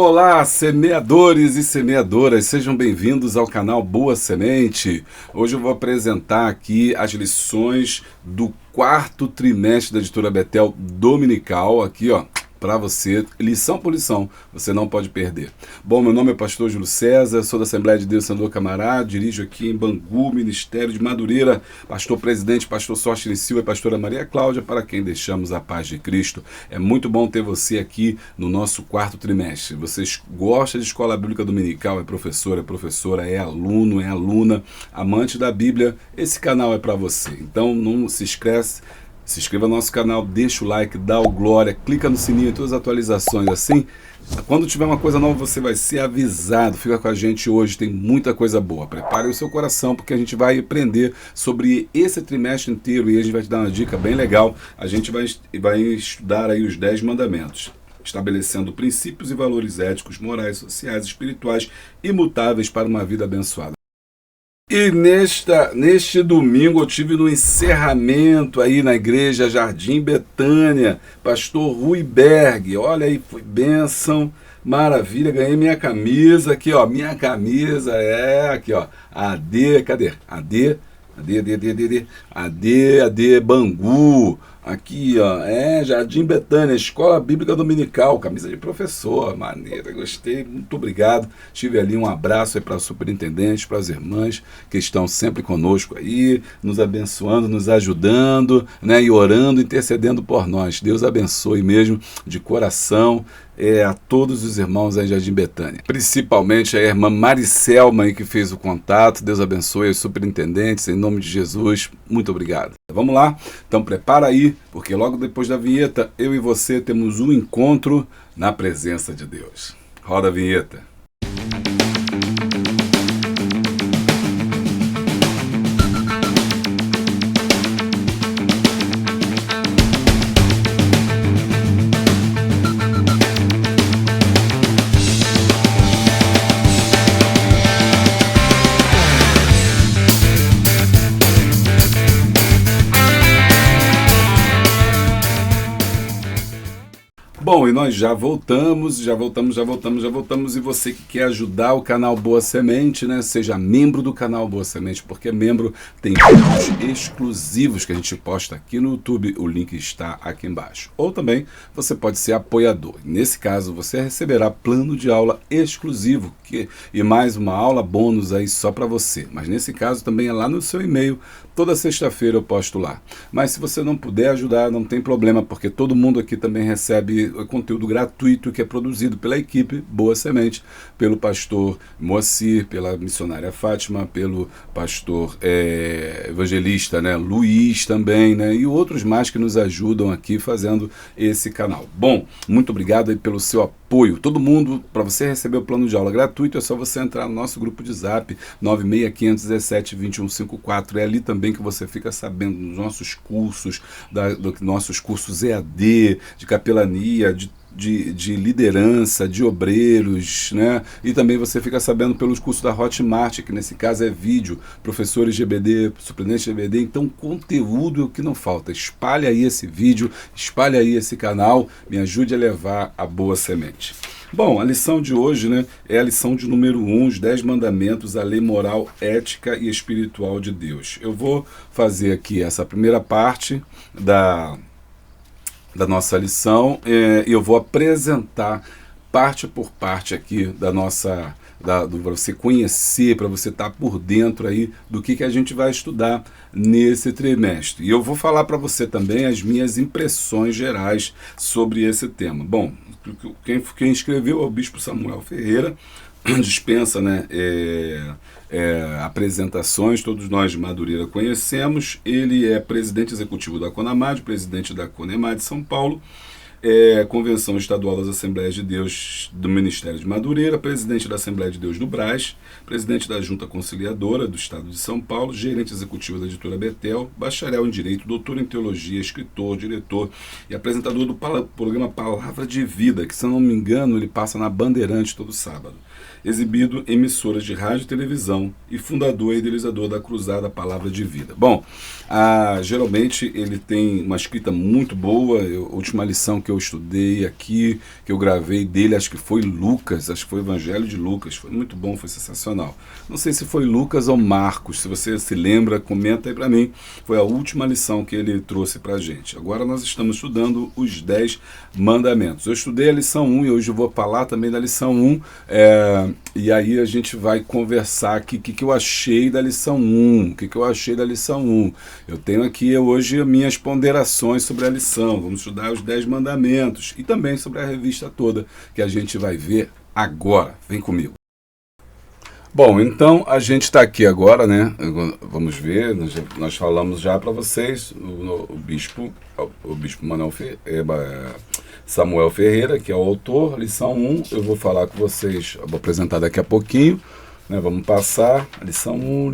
Olá, semeadores e semeadoras, sejam bem-vindos ao canal Boa Semente. Hoje eu vou apresentar aqui as lições do quarto trimestre da Editora Betel Dominical, aqui ó, para você, lição por lição, você não pode perder. Bom, meu nome é pastor Júlio César, sou da Assembleia de Deus Sandor Camará, dirijo aqui em Bangu, Ministério de Madureira, pastor presidente, pastor Sóstenes Silva e pastora Maria Cláudia, para quem deixamos a paz de Cristo. É muito bom ter você aqui no nosso quarto trimestre. Você gosta de escola bíblica dominical, é professora, é aluno, é aluna, amante da Bíblia, esse canal é para você. Então não se esquece. Se inscreva no nosso canal, deixa o like, dá o glória, clica no sininho, todas as atualizações assim. Quando tiver uma coisa nova você vai ser avisado. Fica com a gente hoje, tem muita coisa boa. Prepare o seu coração porque a gente vai aprender sobre esse trimestre inteiro e a gente vai te dar uma dica bem legal. A gente vai estudar aí os 10 mandamentos, estabelecendo princípios e valores éticos, morais, sociais, espirituais imutáveis para uma vida abençoada. E neste domingo eu tive no encerramento aí na igreja Jardim Betânia, pastor Rui Berg, olha aí, foi bênção, maravilha, ganhei minha camisa aqui ó, minha camisa aqui ó, cadê? AD Bangu, aqui ó, Jardim Betânia, Escola Bíblica Dominical, camisa de professor, maneira, gostei, muito obrigado, tive ali um abraço aí para o superintendente, para as irmãs que estão sempre conosco aí, nos abençoando, nos ajudando, né, e orando, intercedendo por nós. Deus abençoe mesmo, de coração, a todos os irmãos aí de Jardim Betânia, principalmente a irmã Maricelma aí que fez o contato. Deus abençoe os superintendentes, em nome de Jesus, muito obrigado. Vamos lá, então prepara aí, porque logo depois da vinheta, eu e você temos um encontro na presença de Deus. Roda a vinheta. Bom, e nós já voltamos, e você que quer ajudar o canal Boa Semente, né, seja membro do canal Boa Semente, porque membro tem vídeos exclusivos que a gente posta aqui no YouTube, o link está aqui embaixo. Ou também você pode ser apoiador, nesse caso você receberá plano de aula exclusivo, e mais uma aula bônus aí só para você, mas nesse caso também é lá no seu e-mail, toda sexta-feira eu posto lá. Mas se você não puder ajudar, não tem problema, porque todo mundo aqui também recebe conteúdo gratuito que é produzido pela equipe Boa Semente, pelo pastor Moacir, pela missionária Fátima, pelo pastor evangelista, né, Luiz também, né, e outros mais que nos ajudam aqui fazendo esse canal. Bom, muito obrigado aí pelo seu apoio. Todo mundo, para você receber o plano de aula gratuito, é só você entrar no nosso grupo de Zap 965172154. É ali também que você fica sabendo dos nossos cursos, dos nossos cursos EAD, de capelania, de liderança, de obreiros, né? E também você fica sabendo pelos cursos da Hotmart, que nesse caso é vídeo, professores GBD, superintendente GBD, então conteúdo é o que não falta. Espalhe aí esse vídeo, espalhe aí esse canal, me ajude a levar a boa semente. Bom, a lição de hoje, né, é a lição de número 1, os 10 mandamentos, a lei moral, ética e espiritual de Deus. Eu vou fazer aqui essa primeira parte da nossa lição, e eu vou apresentar parte por parte aqui para você conhecer, para você estar por dentro aí do que a gente vai estudar nesse trimestre. E eu vou falar para você também as minhas impressões gerais sobre esse tema. Bom, quem escreveu é o Bispo Samuel Ferreira, dispensa, né, apresentações, todos nós de Madureira conhecemos. Ele é presidente executivo da CONAMAD, presidente da CONEMAD São Paulo, Convenção Estadual das Assembleias de Deus do Ministério de Madureira, presidente da Assembleia de Deus do Brás, presidente da Junta Conciliadora do Estado de São Paulo, gerente executivo da Editora Betel, bacharel em Direito, doutor em Teologia, escritor, diretor e apresentador do programa Palavra de Vida, que, se eu não me engano, ele passa na Bandeirantes todo sábado. exibido em emissoras de rádio e televisão e fundador e idealizador da Cruzada Palavra de Vida. Bom, geralmente ele tem uma escrita muito boa. A última lição que eu estudei aqui, que eu gravei dele, acho que foi Lucas, acho que foi o Evangelho de Lucas, foi muito bom, foi sensacional. Não sei se foi Lucas ou Marcos, se você se lembra, comenta aí para mim. Foi a última lição que ele trouxe para a gente. Agora nós estamos estudando os 10 mandamentos. Eu estudei a lição 1 e hoje eu vou falar também da lição 1, e aí a gente vai conversar aqui o que eu achei da lição 1, o que eu achei da lição 1. Eu tenho aqui hoje minhas ponderações sobre a lição, vamos estudar os 10 mandamentos e também sobre a revista toda que a gente vai ver agora. Vem comigo. Bom, então a gente está aqui agora, né? Vamos ver, nós falamos já para vocês, o bispo Samuel Ferreira, que é o autor, lição 1, eu vou falar com vocês, eu vou apresentar daqui a pouquinho, né? Vamos passar, lição 1,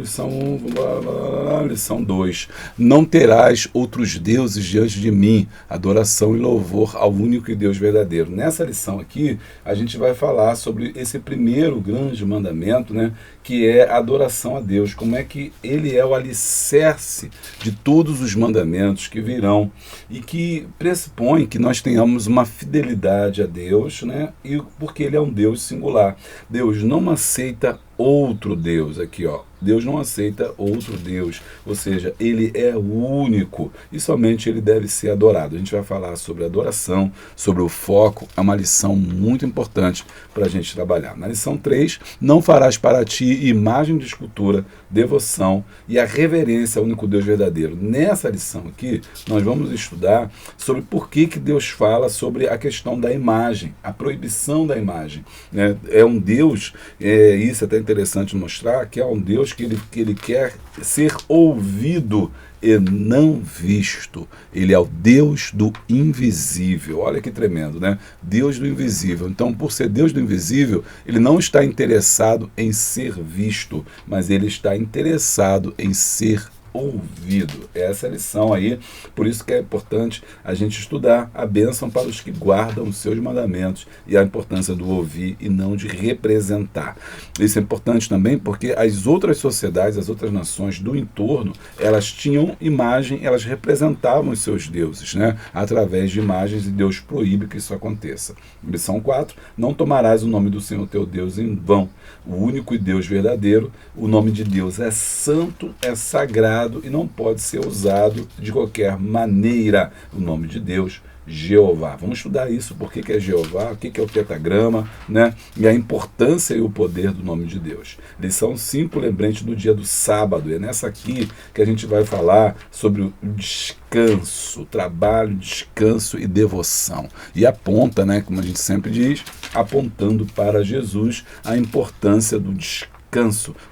lição 2. Não terás outros deuses diante de mim, adoração e louvor ao único e Deus verdadeiro. Nessa lição aqui, a gente vai falar sobre esse primeiro grande mandamento, né? Que é a adoração a Deus, como é que ele é o alicerce de todos os mandamentos que virão e que pressupõe que nós tenhamos uma fidelidade a Deus, né? E porque ele é um Deus singular. Deus não aceita outro Deus, aqui ó, Deus não aceita outro Deus, ou seja, ele é o único e somente ele deve ser adorado. A gente vai falar sobre adoração, sobre o foco, é uma lição muito importante para a gente trabalhar. Na lição 3, não farás para ti imagem de escultura, devoção e a reverência ao único Deus verdadeiro. Nessa lição aqui, nós vamos estudar sobre por que Deus fala sobre a questão da imagem, a proibição da imagem, né? É um Deus, isso é até interessante mostrar, que é um Deus que ele quer ser ouvido e não visto. Ele é o Deus do invisível. Olha que tremendo, né? Deus do invisível. Então, por ser Deus do invisível, ele não está interessado em ser visto, mas ele está interessado em ser ouvido. Essa é a lição aí, por isso que é importante a gente estudar a bênção para os que guardam os seus mandamentos e a importância do ouvir e não de representar. Isso é importante também porque as outras sociedades, as outras nações do entorno, elas tinham imagem, elas representavam os seus deuses, né? Através de imagens, e Deus proíbe que isso aconteça. Lição 4, não tomarás o nome do Senhor teu Deus em vão. O único e Deus verdadeiro, o nome de Deus é santo, é sagrado, e não pode ser usado de qualquer maneira. O nome de Deus, Jeová. Vamos estudar isso, por que é Jeová, o que é o pentagrama, né? E a importância e o poder do nome de Deus. Lição 5, lembrete do dia do sábado. É nessa aqui que a gente vai falar sobre o descanso, trabalho, descanso e devoção. E aponta, né, como a gente sempre diz, apontando para Jesus a importância do descanso,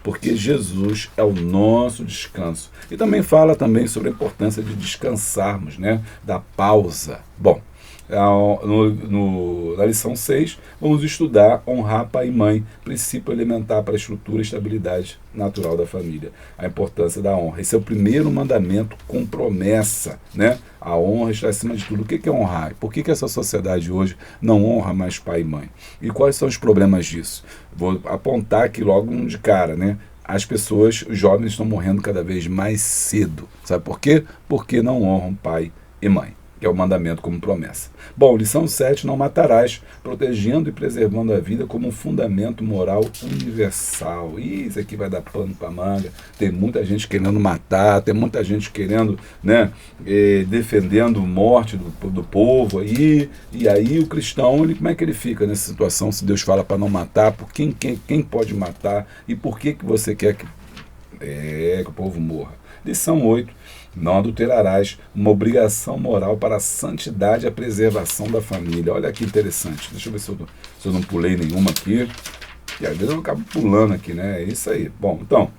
porque Jesus é o nosso descanso. E também fala também sobre a importância de descansarmos, né? Da pausa. Bom, na lição 6, vamos estudar honrar pai e mãe, princípio elementar para a estrutura e estabilidade natural da família. A importância da honra. Esse é o primeiro mandamento com promessa, né? A honra está acima de tudo. O que é honrar? Por que essa sociedade hoje não honra mais pai e mãe? E quais são os problemas disso? Vou apontar aqui logo de cara, né? As pessoas, os jovens estão morrendo cada vez mais cedo. Sabe por quê? Porque não honram pai e mãe, que é o mandamento como promessa. Bom, lição 7, não matarás, protegendo e preservando a vida como um fundamento moral universal. Ih, isso aqui vai dar pano para manga. Tem muita gente querendo matar, tem muita gente querendo, né, defendendo morte do povo. E aí o cristão, como é que ele fica nessa situação se Deus fala para não matar? Por quem pode matar? E por que você quer que o povo morra? Lição 8, não adulterarás, uma obrigação moral para a santidade e a preservação da família. Olha que interessante. Deixa eu ver se eu não pulei nenhuma aqui. E às vezes eu acabo pulando aqui, né? É isso aí. Bom, então,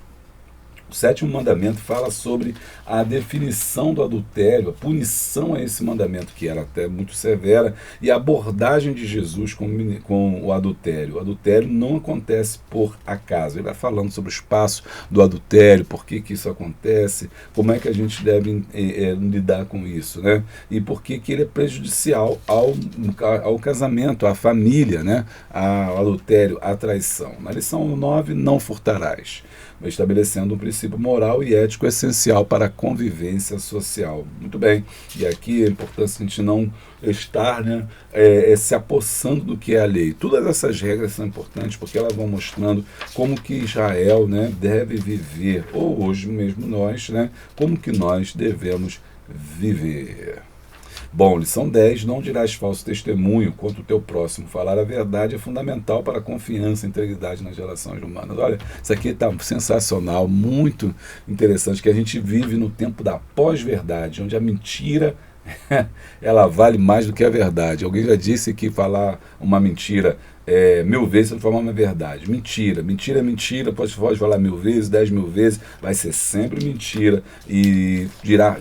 O sétimo mandamento fala sobre a definição do adultério, a punição a esse mandamento, que era até muito severa, e a abordagem de Jesus com o adultério. O adultério não acontece por acaso. Ele vai falando sobre o espaço do adultério, por que isso acontece, como é que a gente deve lidar com isso, né? E por que ele é prejudicial ao casamento, à família, né? Ao adultério, à traição. Na lição 9, não furtarás, estabelecendo um princípio moral e ético essencial para a convivência social. Muito bem, e aqui é importante a gente não estar, né, se apossando do que é a lei. Todas essas regras são importantes porque elas vão mostrando como que Israel, né, deve viver, ou hoje mesmo nós, né, como que nós devemos viver. Bom, lição 10, não dirás falso testemunho contra o teu próximo. Falar a verdade é fundamental para a confiança e integridade nas relações humanas. Olha, isso aqui está sensacional, muito interessante, que a gente vive no tempo da pós-verdade, onde a mentira ela vale mais do que a verdade. Alguém já disse que falar uma mentira 1000 vezes transformar uma verdade. Mentira, mentira é mentira, pode falar 1000 vezes, 10.000 vezes, vai ser sempre mentira. E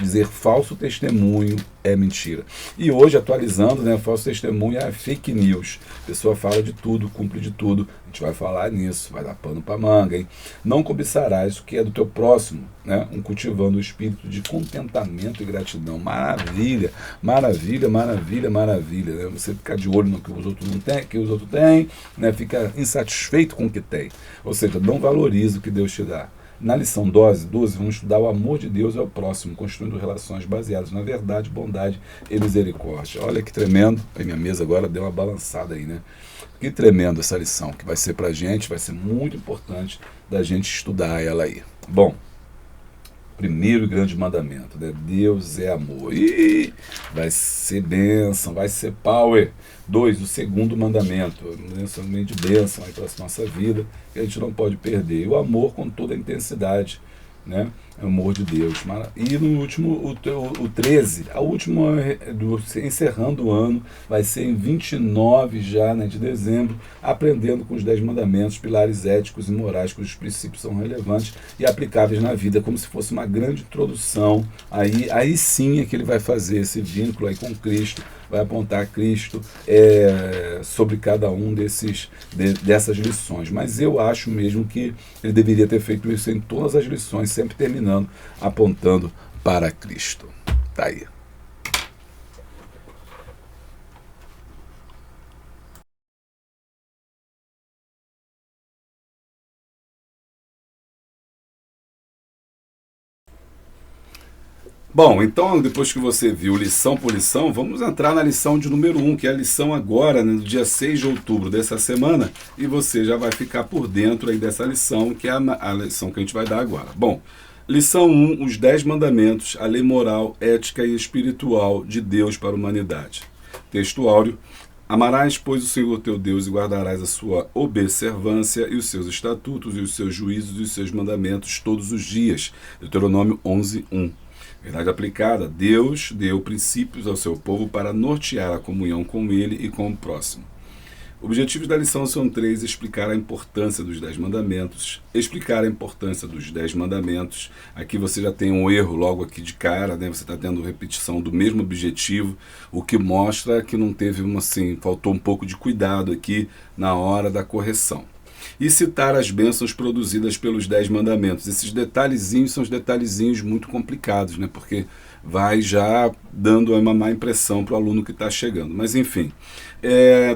dizer falso testemunho é mentira. E hoje, atualizando, né, falso testemunho é fake news. A pessoa fala de tudo, cumpre de tudo. A gente vai falar nisso, vai dar pano para manga, hein? Não cobiçarás o que é do teu próximo, né? Cultivando o espírito de contentamento e gratidão. Maravilha, maravilha, maravilha, maravilha. Né? Você ficar de olho no que os outros não têm, que os outros têm, né? Fica insatisfeito com o que tem. Ou seja, não valoriza o que Deus te dá. Na lição 12, vamos estudar o amor de Deus ao próximo, construindo relações baseadas na verdade, bondade e misericórdia. Olha que tremendo. A minha mesa agora deu uma balançada aí, né? Que tremendo essa lição, que vai ser pra gente, vai ser muito importante da gente estudar ela aí. Bom, primeiro grande mandamento, né? Deus é amor. E vai ser bênção, vai ser power. 2, o segundo mandamento, de bênção aí para a nossa vida, que a gente não pode perder. E o amor com toda a intensidade, né? É o amor de Deus. E no último, o 13, a última, encerrando o ano, vai ser em 29 já, né, de dezembro, aprendendo com os 10 mandamentos, pilares éticos e morais, cujos princípios são relevantes e aplicáveis na vida, como se fosse uma grande introdução. Aí sim é que ele vai fazer esse vínculo aí com Cristo, vai apontar Cristo sobre cada um dessas lições. Mas eu acho mesmo que ele deveria ter feito isso em todas as lições, sempre terminando apontando para Cristo. Tá aí. Bom, então depois que você viu lição por lição, vamos entrar na lição de número 1, que é a lição agora, né, no dia 6 de outubro dessa semana, e você já vai ficar por dentro aí dessa lição, que é a lição que a gente vai dar agora. Bom, lição 1, os 10 mandamentos, a lei moral, ética e espiritual de Deus para a humanidade. Texto áureo. Amarás, pois, o Senhor teu Deus e guardarás a sua observância e os seus estatutos e os seus juízos e os seus mandamentos todos os dias. Deuteronômio 11:1. Verdade aplicada, Deus deu princípios ao seu povo para nortear a comunhão com ele e com o próximo. Objetivos da lição são 3: explicar a importância dos 10 mandamentos, explicar a importância dos 10 mandamentos. Aqui você já tem um erro logo aqui de cara, né? Você está tendo repetição do mesmo objetivo, o que mostra que não teve faltou um pouco de cuidado aqui na hora da correção. E citar as bênçãos produzidas pelos 10 mandamentos. Esses detalhezinhos são os detalhezinhos muito complicados, né? Porque vai já dando uma má impressão para o aluno que está chegando. Mas enfim,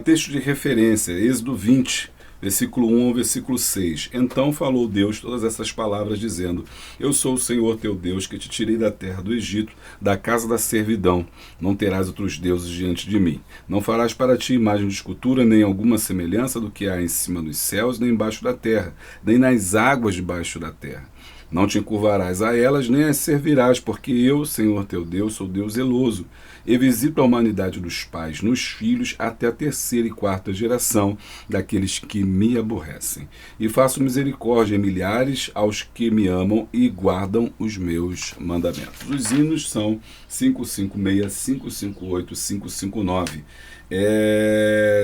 texto de referência, Êxodo 20, versículo 1 ao versículo 6. Então falou Deus todas essas palavras, dizendo: Eu sou o Senhor teu Deus, que te tirei da terra do Egito, da casa da servidão. Não terás outros deuses diante de mim. Não farás para ti imagem de escultura, nem alguma semelhança do que há em cima dos céus, nem embaixo da terra, nem nas águas debaixo da terra. Não te encurvarás a elas, nem as servirás, porque eu, Senhor teu Deus, sou Deus zeloso, e visito a humanidade dos pais nos filhos até a 3ª e 4ª geração daqueles que me aborrecem. E faço misericórdia em milhares aos que me amam e guardam os meus mandamentos. Os hinos são 556, 558, 559.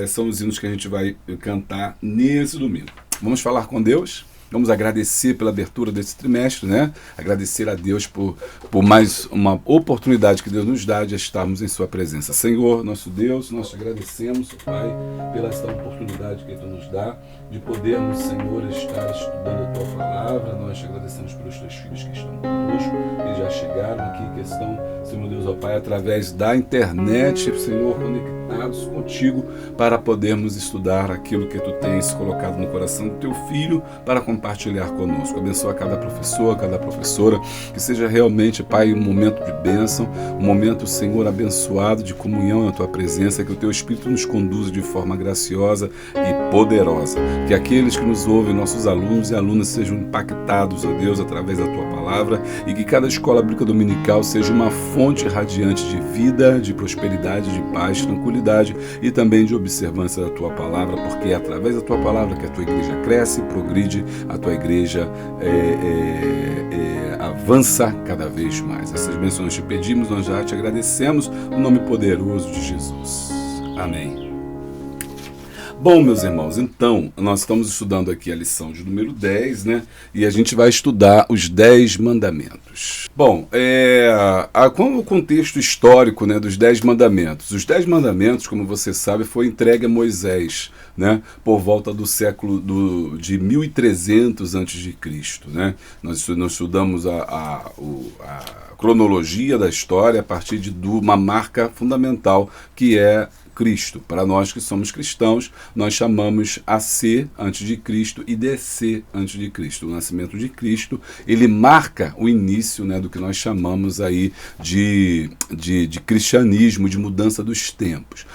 São os hinos que a gente vai cantar nesse domingo. Vamos falar com Deus? Vamos agradecer pela abertura desse trimestre, né? Agradecer a Deus por mais uma oportunidade que Deus nos dá de estarmos em sua presença. Senhor, nosso Deus, nós te agradecemos, Pai, pela esta oportunidade que Tu nos dá de podermos, Senhor, estar estudando a Tua palavra. Nós te agradecemos pelos Teus filhos que estão conosco, que já chegaram aqui, que estão, Senhor Deus, ó Pai, através da internet, Senhor, conectados contigo para podermos estudar aquilo que Tu tens colocado no coração do Teu Filho para compartilhar conosco. Abençoa cada professor, cada professora, que seja realmente, Pai, um momento de bênção, um momento, Senhor, abençoado de comunhão na Tua presença, que o Teu Espírito nos conduza de forma graciosa e poderosa, que aqueles que nos ouvem, nossos alunos e alunas, sejam impactados, ó Deus, através da Tua palavra, e que cada escola bíblica dominical seja uma fonte radiante de vida, de prosperidade, de paz, tranquilidade e também de observância da Tua palavra, porque é através da Tua palavra que a Tua igreja cresce, progride, a Tua igreja avança cada vez mais. Essas bênçãos te pedimos, nós já te agradecemos, no nome poderoso de Jesus. Amém. Bom, meus irmãos, então, nós estamos estudando aqui a lição de número 10, né? E a gente vai estudar os 10 mandamentos. Bom, como o contexto histórico, né, dos 10 mandamentos? Os 10 mandamentos, como você sabe, foi entregue a Moisés, né, por volta do século de 1300 a.C., né? Nós estudamos a cronologia da história a partir de uma marca fundamental que é Cristo. Para nós que somos cristãos, nós chamamos AC antes de Cristo e DC antes de Cristo. O nascimento de Cristo, ele marca o início, né, do que nós chamamos aí de cristianismo, de mudança dos tempos.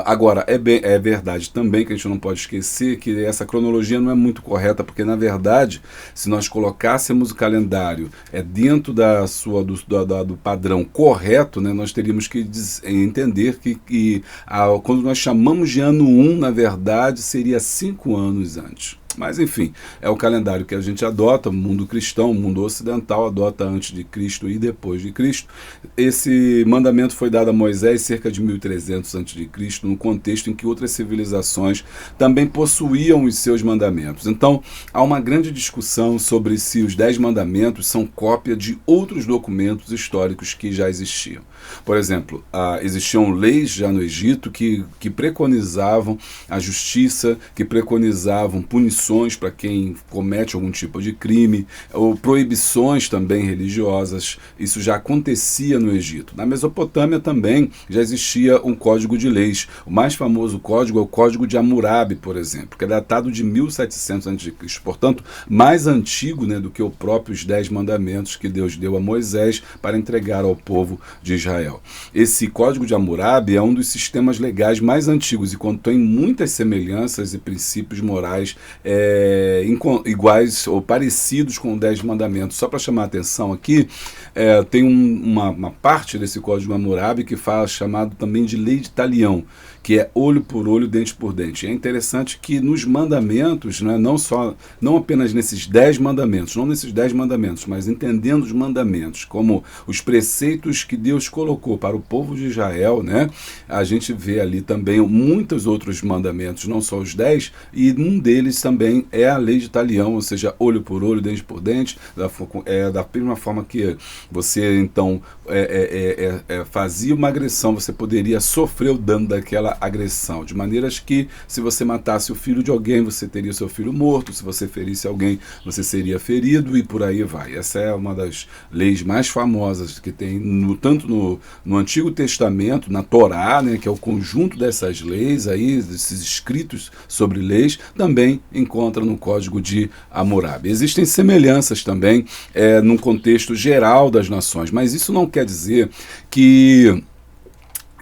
Agora, é verdade também que a gente não pode esquecer que essa cronologia não é muito correta, porque na verdade, se nós colocássemos o calendário dentro do padrão correto, né, nós teríamos que entender que quando nós chamamos de ano 1, na verdade, seria 5 anos antes. Mas, enfim, é o calendário que a gente adota, o mundo cristão, o mundo ocidental adota antes de Cristo e depois de Cristo. Esse mandamento foi dado a Moisés cerca de 1300 a.C., no contexto em que outras civilizações também possuíam os seus mandamentos. Então, há uma grande discussão sobre se os 10 mandamentos são cópia de outros documentos históricos que já existiam. Por exemplo, existiam leis já no Egito que preconizavam a justiça, que preconizavam punições para quem comete algum tipo de crime, ou proibições também religiosas. Isso já acontecia no Egito. Na Mesopotâmia também já existia um código de leis. O mais famoso código é o Código de Hammurabi, por exemplo, que é datado de 1700 a.C., portanto, mais antigo, né, do que os próprios 10 mandamentos que Deus deu a Moisés para entregar ao povo de Israel. Esse Código de Hammurabi é um dos sistemas legais mais antigos e contém muitas semelhanças e princípios morais iguais ou parecidos com os 10 mandamentos. Só para chamar a atenção aqui, tem uma parte desse Código Hammurabi que fala, chamado também de Lei de Talião, que é olho por olho, dente por dente. É interessante que nos mandamentos, né, não apenas nesses 10 mandamentos, mas entendendo os mandamentos como os preceitos que Deus colocou para o povo de Israel, né, a gente vê ali também muitos outros mandamentos, não só os 10, e um deles também é a lei de talião, ou seja, olho por olho, dente por dente, da mesma forma que você então fazia uma agressão, você poderia sofrer o dano daquela agressão, de maneiras que se você matasse o filho de alguém, você teria seu filho morto, se você ferisse alguém, você seria ferido e por aí vai. Essa é uma das leis mais famosas que tem tanto no Antigo Testamento, na Torá, né, que é o conjunto dessas leis aí, desses escritos sobre leis, também encontra no Código de Hammurabi. Existem semelhanças também num contexto geral das nações, mas isso não quer dizer que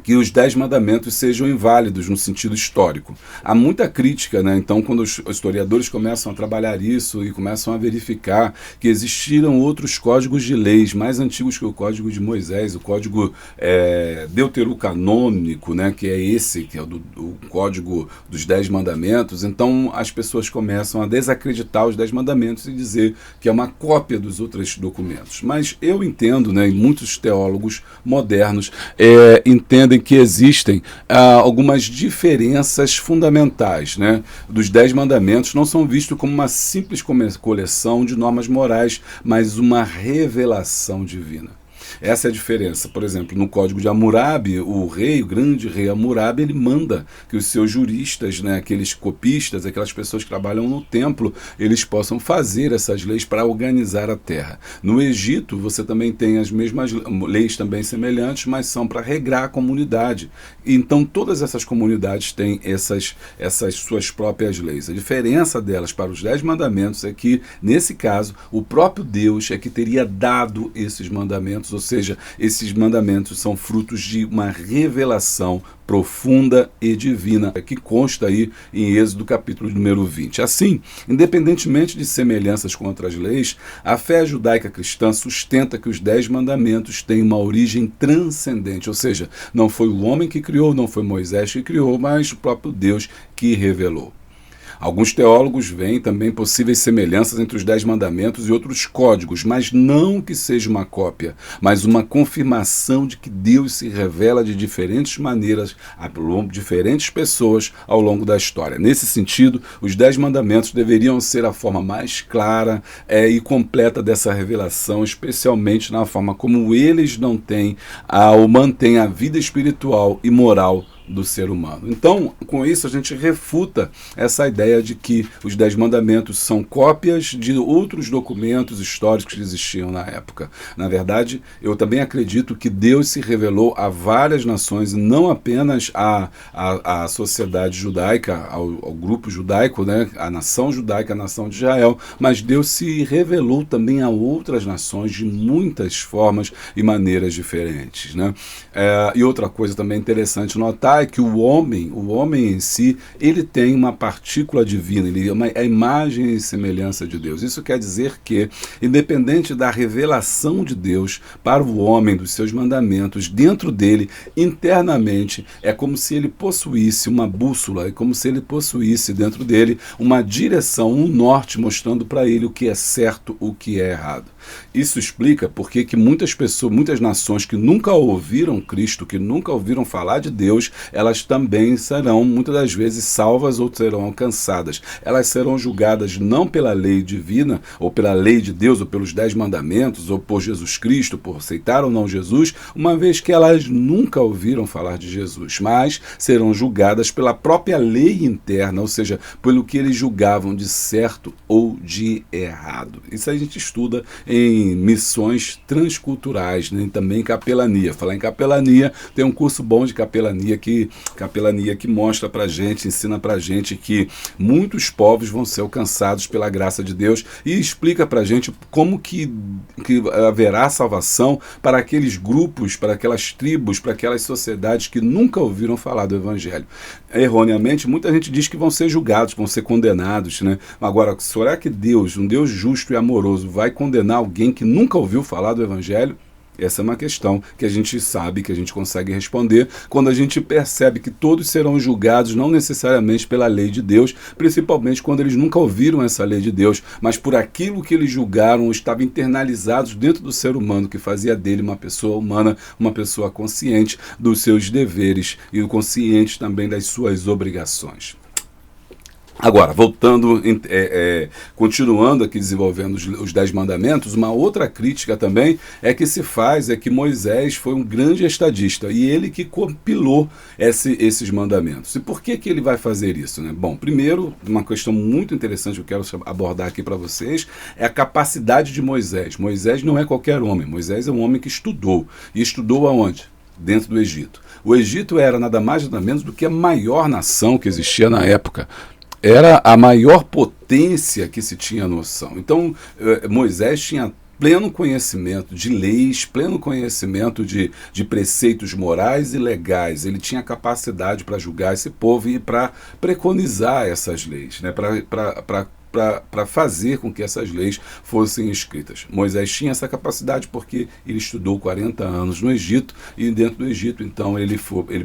os 10 mandamentos sejam inválidos no sentido histórico. Há muita crítica, né? Então, quando os historiadores começam a trabalhar isso e começam a verificar que existiram outros códigos de leis mais antigos que o Código de Moisés, o Código Deuterocanônico, né? Que é esse, que é o Código dos 10 mandamentos, então as pessoas começam a desacreditar os 10 mandamentos e dizer que é uma cópia dos outros documentos. Mas eu entendo, né, e muitos teólogos modernos entendem entendem que existem algumas diferenças fundamentais, né? Dos 10 mandamentos não são vistos como uma simples coleção de normas morais, mas uma revelação divina. Essa é a diferença. Por exemplo, no Código de Hammurabi, o grande rei Hammurabi, ele manda que os seus juristas, né, aqueles copistas, aquelas pessoas que trabalham no templo, eles possam fazer essas leis para organizar a terra. No Egito, você também tem as mesmas leis também semelhantes, mas são para regrar a comunidade. Então, todas essas comunidades têm essas suas próprias leis. A diferença delas para os 10 mandamentos é que, nesse caso, o próprio Deus é que teria dado esses mandamentos, ou seja, esses mandamentos são frutos de uma revelação profunda e divina, que consta aí em Êxodo capítulo número 20. Assim, independentemente de semelhanças com outras leis, a fé judaica cristã sustenta que os 10 mandamentos têm uma origem transcendente, ou seja, não foi o homem que criou, não foi Moisés que criou, mas o próprio Deus que revelou. Alguns teólogos veem também possíveis semelhanças entre os 10 mandamentos e outros códigos, mas não que seja uma cópia, mas uma confirmação de que Deus se revela de diferentes maneiras a diferentes pessoas ao longo da história. Nesse sentido, os 10 mandamentos deveriam ser a forma mais clara e completa dessa revelação, especialmente na forma como eles não têm ou mantêm a vida espiritual e moral do ser humano. Então, com isso, a gente refuta essa ideia de que os 10 mandamentos são cópias de outros documentos históricos que existiam na época. Na verdade, eu também acredito que Deus se revelou a várias nações, e não apenas à sociedade judaica, ao grupo judaico, né, a nação judaica, a nação de Israel, mas Deus se revelou também a outras nações de muitas formas e maneiras diferentes, né? E outra coisa também interessante notar é que o homem em si, ele tem uma partícula divina, ele é a imagem e semelhança de Deus. Isso quer dizer que, independente da revelação de Deus para o homem, dos seus mandamentos, dentro dele, internamente, é como se ele possuísse uma bússola, é como se ele possuísse dentro dele uma direção, um norte, mostrando para ele o que é certo, o que é errado. Isso explica porque que muitas pessoas, muitas nações que nunca ouviram Cristo, que nunca ouviram falar de Deus, elas também serão, muitas das vezes, salvas ou serão alcançadas. Elas serão julgadas não pela lei divina, ou pela lei de Deus, ou pelos 10 mandamentos, ou por Jesus Cristo, por aceitar ou não Jesus, uma vez que elas nunca ouviram falar de Jesus, mas serão julgadas pela própria lei interna, ou seja, pelo que eles julgavam de certo ou de errado. Isso a gente estuda em missões transculturais, né? Também capelania. Falar em capelania, tem um curso bom de capelania que mostra pra gente, ensina pra gente que muitos povos vão ser alcançados pela graça de Deus e explica pra gente como que haverá salvação para aqueles grupos, para aquelas tribos, para aquelas sociedades que nunca ouviram falar do Evangelho. Erroneamente, muita gente diz que vão ser julgados, vão ser condenados, né? Agora, será que Deus, um Deus justo e amoroso, vai condenar alguém que nunca ouviu falar do Evangelho? Essa é uma questão que a gente sabe, que a gente consegue responder quando a gente percebe que todos serão julgados não necessariamente pela lei de Deus, principalmente quando eles nunca ouviram essa lei de Deus, mas por aquilo que eles julgaram, estavam internalizados dentro do ser humano, que fazia dele uma pessoa humana, uma pessoa consciente dos seus deveres e consciente também das suas obrigações. Agora, voltando, continuando aqui desenvolvendo os 10 mandamentos, uma outra crítica também que se faz é que Moisés foi um grande estadista e ele que compilou esses mandamentos. E por que ele vai fazer isso, né? Bom, primeiro, uma questão muito interessante que eu quero abordar aqui para vocês é a capacidade de Moisés. Moisés não é qualquer homem, Moisés é um homem que estudou. E estudou aonde? Dentro do Egito. O Egito era nada mais nada menos do que a maior nação que existia na época. Era a maior potência que se tinha noção. Então, Moisés tinha pleno conhecimento de leis, pleno conhecimento de preceitos morais e legais. Ele tinha capacidade para julgar esse povo e para preconizar essas leis, né? Para para fazer com que essas leis fossem escritas. Moisés tinha essa capacidade porque ele estudou 40 anos no Egito, e dentro do Egito, então, ele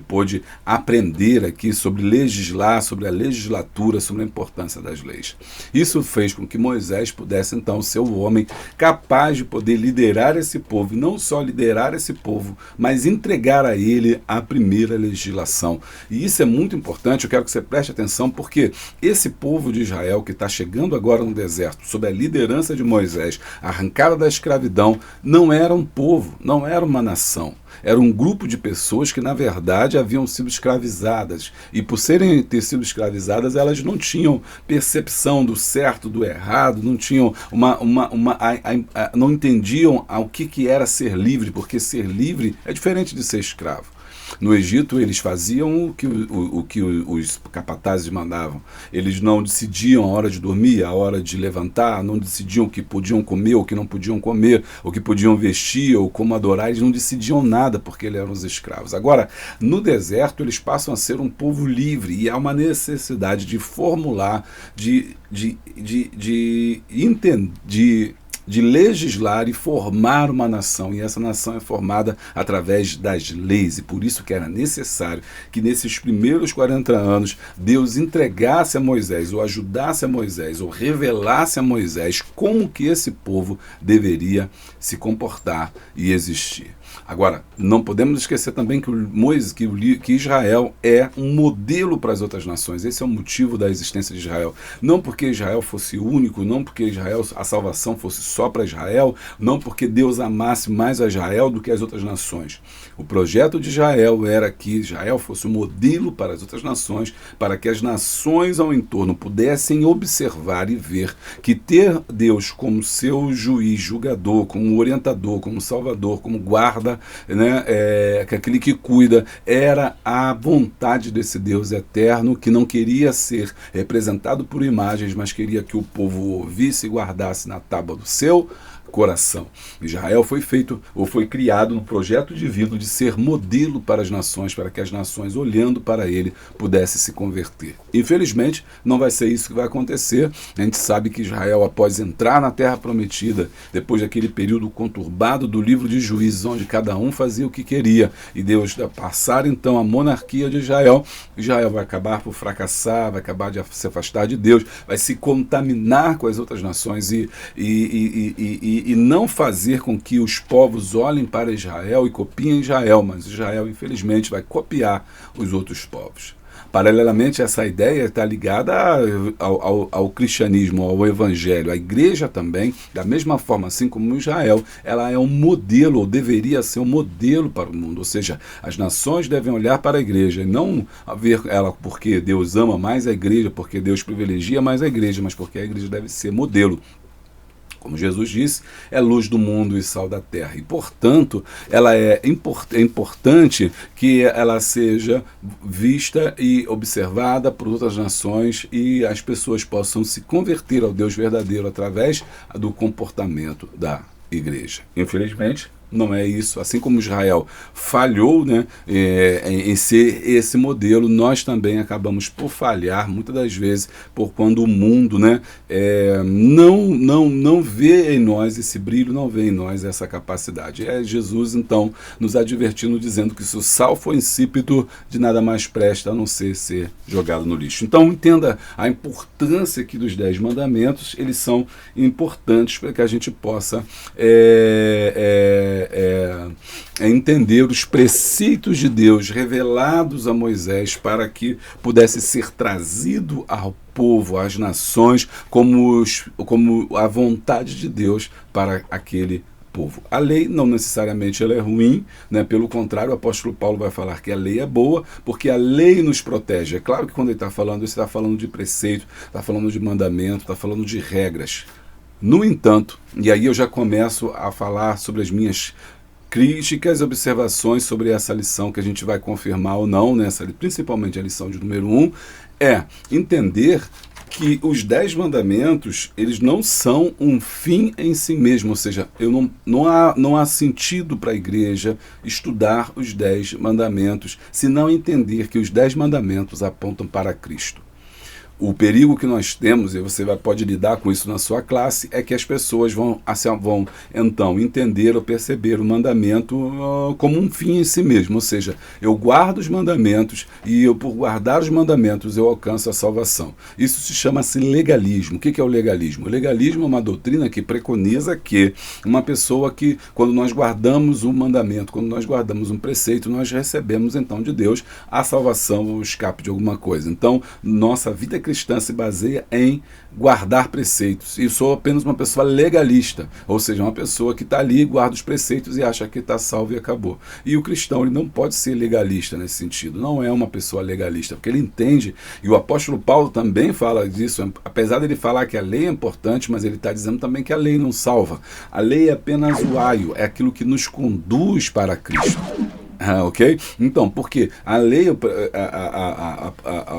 pôde aprender aqui sobre legislar, sobre a legislatura, sobre a importância das leis. Isso fez com que Moisés pudesse, então, ser o homem capaz de poder liderar esse povo, e não só liderar esse povo, mas entregar a ele a primeira legislação. E isso é muito importante, eu quero que você preste atenção, porque esse povo de Israel que está chegando agora no deserto, sob a liderança de Moisés, arrancada da escravidão, não era um povo, não era uma nação. Era um grupo de pessoas que, na verdade, haviam sido escravizadas. E por ter sido escravizadas, elas não tinham percepção do certo, do errado, não tinham não entendiam o que era ser livre, porque ser livre é diferente de ser escravo. No Egito, eles faziam o que os capatazes mandavam. Eles não decidiam a hora de dormir, a hora de levantar, não decidiam o que podiam comer, o que não podiam comer, o que podiam vestir, ou como adorar. Eles não decidiam nada, porque eles eram os escravos. Agora, no deserto, eles passam a ser um povo livre, e há uma necessidade de formular, de legislar e formar uma nação, e essa nação é formada através das leis, e por isso que era necessário que nesses primeiros 40 anos Deus entregasse a Moisés, ou ajudasse a Moisés, ou revelasse a Moisés como que esse povo deveria se comportar e existir. Agora, não podemos esquecer também que Israel é um modelo para as outras nações. Esse é o motivo da existência de Israel. Não porque Israel fosse único, não porque a salvação fosse só para Israel, não porque Deus amasse mais a Israel do que as outras nações. O projeto de Israel era que Israel fosse um modelo para as outras nações, para que as nações ao entorno pudessem observar e ver que ter Deus como seu juiz, julgador, como orientador, como salvador, como guarda, que aquele que cuida, era a vontade desse Deus eterno, que não queria ser representado por imagens, mas queria que o povo ouvisse e guardasse na tábua do seu coração. Israel foi criado no projeto divino de ser modelo para as nações, para que as nações, olhando para ele, pudessem se converter. Infelizmente, não vai ser isso que vai acontecer. A gente sabe que Israel, após entrar na Terra Prometida, depois daquele período conturbado do livro de Juízes, onde cada um fazia o que queria, e Deus passar então a monarquia de Israel, Israel vai acabar por fracassar, vai acabar de se afastar de Deus, vai se contaminar com as outras nações e não fazer com que os povos olhem para Israel e copiem Israel, mas Israel, infelizmente, vai copiar os outros povos. Paralelamente, essa ideia está ligada ao cristianismo, ao evangelho. A igreja também, da mesma forma, assim como Israel, ela é um modelo, ou deveria ser um modelo para o mundo. Ou seja, as nações devem olhar para a igreja e não ver ela porque Deus ama mais a igreja, porque Deus privilegia mais a igreja, mas porque a igreja deve ser modelo. Como Jesus disse, é luz do mundo e sal da terra. E, portanto, ela é importante que ela seja vista e observada por outras nações e as pessoas possam se converter ao Deus verdadeiro através do comportamento da igreja. Infelizmente, não é isso. Assim como Israel falhou, em ser esse modelo, nós também acabamos por falhar, muitas das vezes, por quando o mundo não vê em nós esse brilho, não vê em nós essa capacidade. É Jesus, então, nos advertindo, dizendo que se o sal for insípido, de nada mais presta a não ser jogado no lixo. Então, entenda a importância aqui dos 10 mandamentos. Eles são importantes para que a gente possa entender os preceitos de Deus revelados a Moisés para que pudesse ser trazido ao povo, às nações, como a vontade de Deus para aquele povo. A lei não necessariamente ela é ruim, pelo contrário, o apóstolo Paulo vai falar que a lei é boa, porque a lei nos protege. É claro que quando ele está falando isso, está falando de preceito, está falando de mandamento, está falando de regras. No entanto, e aí eu já começo a falar sobre as minhas críticas e observações sobre essa lição que a gente vai confirmar ou não, principalmente a lição de número 1, é entender que os 10 mandamentos, eles não são um fim em si mesmo, ou seja, não há sentido para a igreja estudar os 10 mandamentos, se não entender que os 10 mandamentos apontam para Cristo. O perigo que nós temos, e você pode lidar com isso na sua classe, é que as pessoas vão então entender ou perceber o mandamento como um fim em si mesmo. Ou seja, eu guardo os mandamentos e por guardar os mandamentos eu alcanço a salvação. Isso se chama-se legalismo. O que é o legalismo? O legalismo é uma doutrina que preconiza que uma pessoa que, quando nós guardamos um mandamento, quando nós guardamos um preceito, nós recebemos então de Deus a salvação ou o escape de alguma coisa. Então, nossa vida cristã se baseia em guardar preceitos. E sou apenas uma pessoa legalista, ou seja, uma pessoa que está ali, guarda os preceitos e acha que está salvo e acabou. E o cristão ele não pode ser legalista nesse sentido, não é uma pessoa legalista, porque ele entende, e o apóstolo Paulo também fala disso, apesar dele falar que a lei é importante, mas ele está dizendo também que a lei não salva. A lei é apenas o aio, é aquilo que nos conduz para Cristo. Ok? Então, porque a lei, o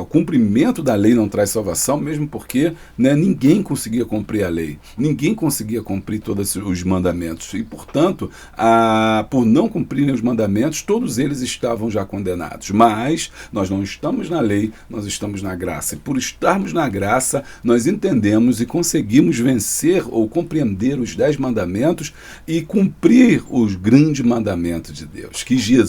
cumprimento da lei não traz salvação, mesmo porque, né, ninguém conseguia cumprir a lei, ninguém conseguia cumprir todos os mandamentos, e portanto, por não cumprirem os mandamentos, todos eles estavam já condenados. Mas nós não estamos na lei, nós estamos na graça, e por estarmos na graça, nós entendemos e conseguimos vencer ou compreender os 10 mandamentos e cumprir os grandes mandamentos de Deus, que Jesus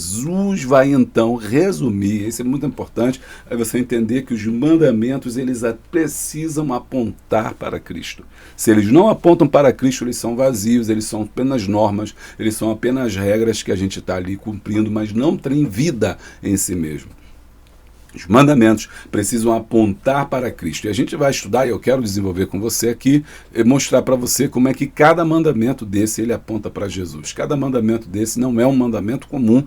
vai então resumir. Isso é muito importante, é você entender que os mandamentos eles precisam apontar para Cristo. Se eles não apontam para Cristo, eles são vazios, eles são apenas normas, eles são apenas regras que a gente está ali cumprindo, mas não tem vida em si mesmo. Os mandamentos precisam apontar para Cristo. E a gente vai estudar, e eu quero desenvolver com você aqui, e mostrar para você como é que cada mandamento desse ele aponta para Jesus. Cada mandamento desse não é um mandamento comum,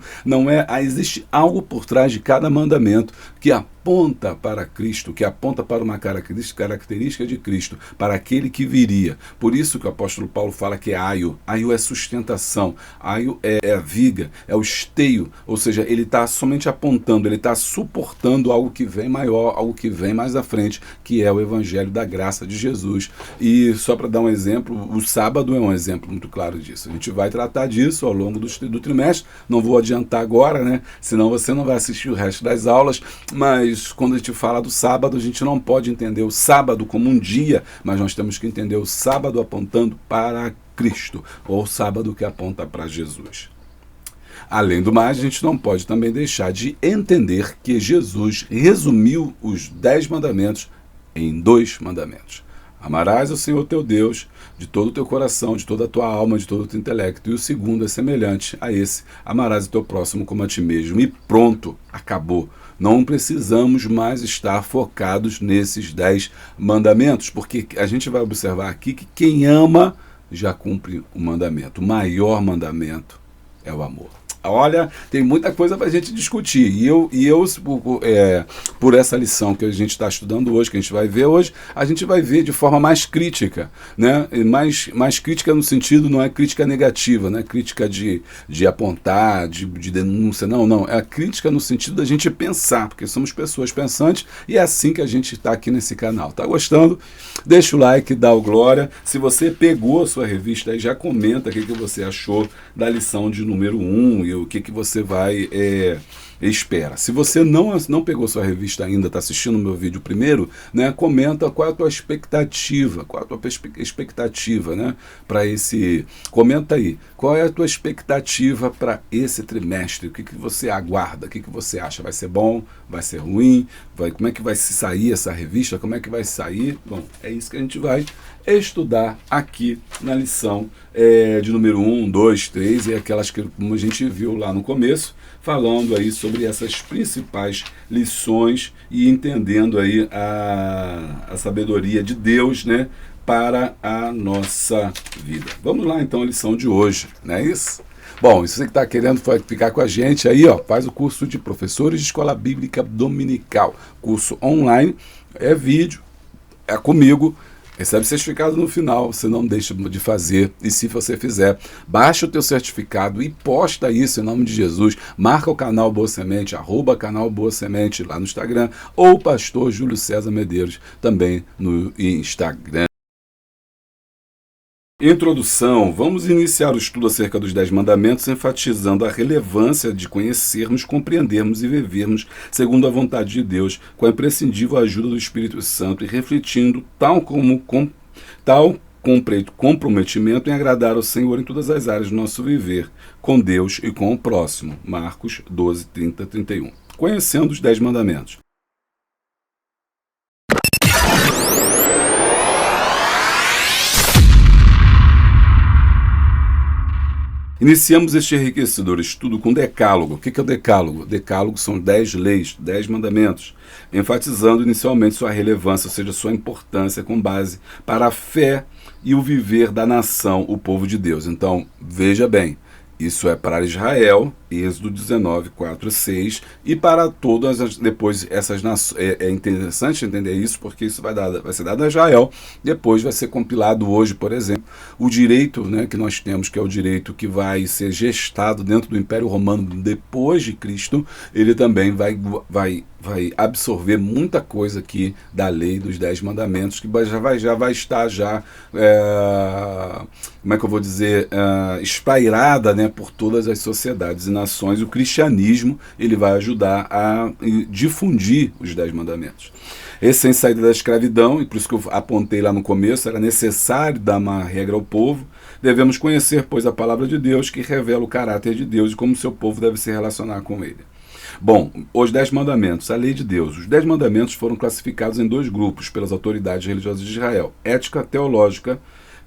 existe algo por trás de cada mandamento que aponta para Cristo, que aponta para uma característica de Cristo, para aquele que viria. Por isso que o apóstolo Paulo fala que é aio. Aio é sustentação, aio é a viga, é o esteio, ou seja, ele está somente apontando, ele está suportando algo que vem maior, algo que vem mais à frente, que é o evangelho da graça de Jesus. E só para dar um exemplo, o sábado é um exemplo muito claro disso. A gente vai tratar disso ao longo do trimestre, não vou adiantar agora, né? Senão você não vai assistir o resto das aulas, mas quando a gente fala do sábado, a gente não pode entender o sábado como um dia, mas nós temos que entender o sábado apontando para Cristo, ou o sábado que aponta para Jesus. Além do mais, a gente não pode também deixar de entender que Jesus resumiu os 10 mandamentos em 2 mandamentos. Amarás o Senhor teu Deus de todo o teu coração, de toda a tua alma, de todo o teu intelecto. E o segundo é semelhante a esse: amarás o teu próximo como a ti mesmo. E pronto, acabou. Não precisamos mais estar focados nesses 10 mandamentos, porque a gente vai observar aqui que quem ama já cumpre o mandamento. O maior mandamento é o amor. Olha, tem muita coisa para a gente discutir. E eu por essa lição que a gente está estudando hoje, que a gente vai ver hoje, a gente vai ver de forma mais crítica, né? Mais crítica no sentido, não é crítica negativa, não é crítica de apontar, de denúncia, não. É a crítica no sentido da gente pensar, porque somos pessoas pensantes e é assim que a gente está aqui nesse canal. Tá gostando? Deixa o like, dá o glória. Se você pegou a sua revista aí, já comenta o que você achou da lição de número 1 e o que você vai espera. Se você não pegou sua revista ainda, está assistindo o meu vídeo primeiro, né, comenta qual é a tua expectativa, né, para esse... Comenta aí, qual é a tua expectativa para esse trimestre? O que você aguarda? O que você acha? Vai ser bom? Vai ser ruim? Como é que vai se sair essa revista? Como é que vai sair? Bom, é isso que a gente vai estudar aqui na lição de número 1, 2, 3 e aquelas que como a gente viu lá no começo, falando aí sobre essas principais lições e entendendo aí a sabedoria de Deus, né, para a nossa vida. Vamos lá então a lição de hoje, não é isso? Bom, se você que está querendo ficar com a gente aí, ó, faz o curso de Professores de Escola Bíblica Dominical, curso online, é vídeo, é comigo. Recebe certificado no final, você não deixa de fazer. E se você fizer, baixa o teu certificado e posta isso em nome de Jesus. Marca o canal Boa Semente, @canal Boa Semente lá no Instagram, ou Pastor Júlio César Medeiros também no Instagram. Introdução. Vamos iniciar o estudo acerca dos 10 mandamentos, enfatizando a relevância de conhecermos, compreendermos e vivermos segundo a vontade de Deus, com a imprescindível ajuda do Espírito Santo e refletindo tal comprometimento em agradar ao Senhor em todas as áreas do nosso viver, com Deus e com o próximo. Marcos 12, 30, 31. Conhecendo os 10 mandamentos. Iniciamos este enriquecedor estudo com decálogo. O que é o decálogo? Decálogo são 10 leis, 10 mandamentos, enfatizando inicialmente sua relevância, ou seja, sua importância com base para a fé e o viver da nação, o povo de Deus. Então, veja bem, isso é para Israel, Êxodo 19, 4 e 6, e para todas depois essas nações. É interessante entender isso, porque isso vai ser dado a Israel, depois vai ser compilado hoje, por exemplo, o direito, né, que nós temos, que é o direito que vai ser gestado dentro do Império Romano depois de Cristo, ele também vai absorver muita coisa aqui da lei dos 10 mandamentos, que já vai estar como é que eu vou dizer, esprairada, né, por todas as sociedades e nações. O cristianismo ele vai ajudar a difundir os 10 mandamentos. Recém saída da escravidão, e por isso que eu apontei lá no começo, era necessário dar uma regra ao povo. Devemos conhecer, pois, a palavra de Deus, que revela o caráter de Deus e como seu povo deve se relacionar com ele. Bom, os 10 mandamentos, a lei de Deus. Os 10 mandamentos foram classificados em 2 grupos pelas autoridades religiosas de Israel: ética teológica,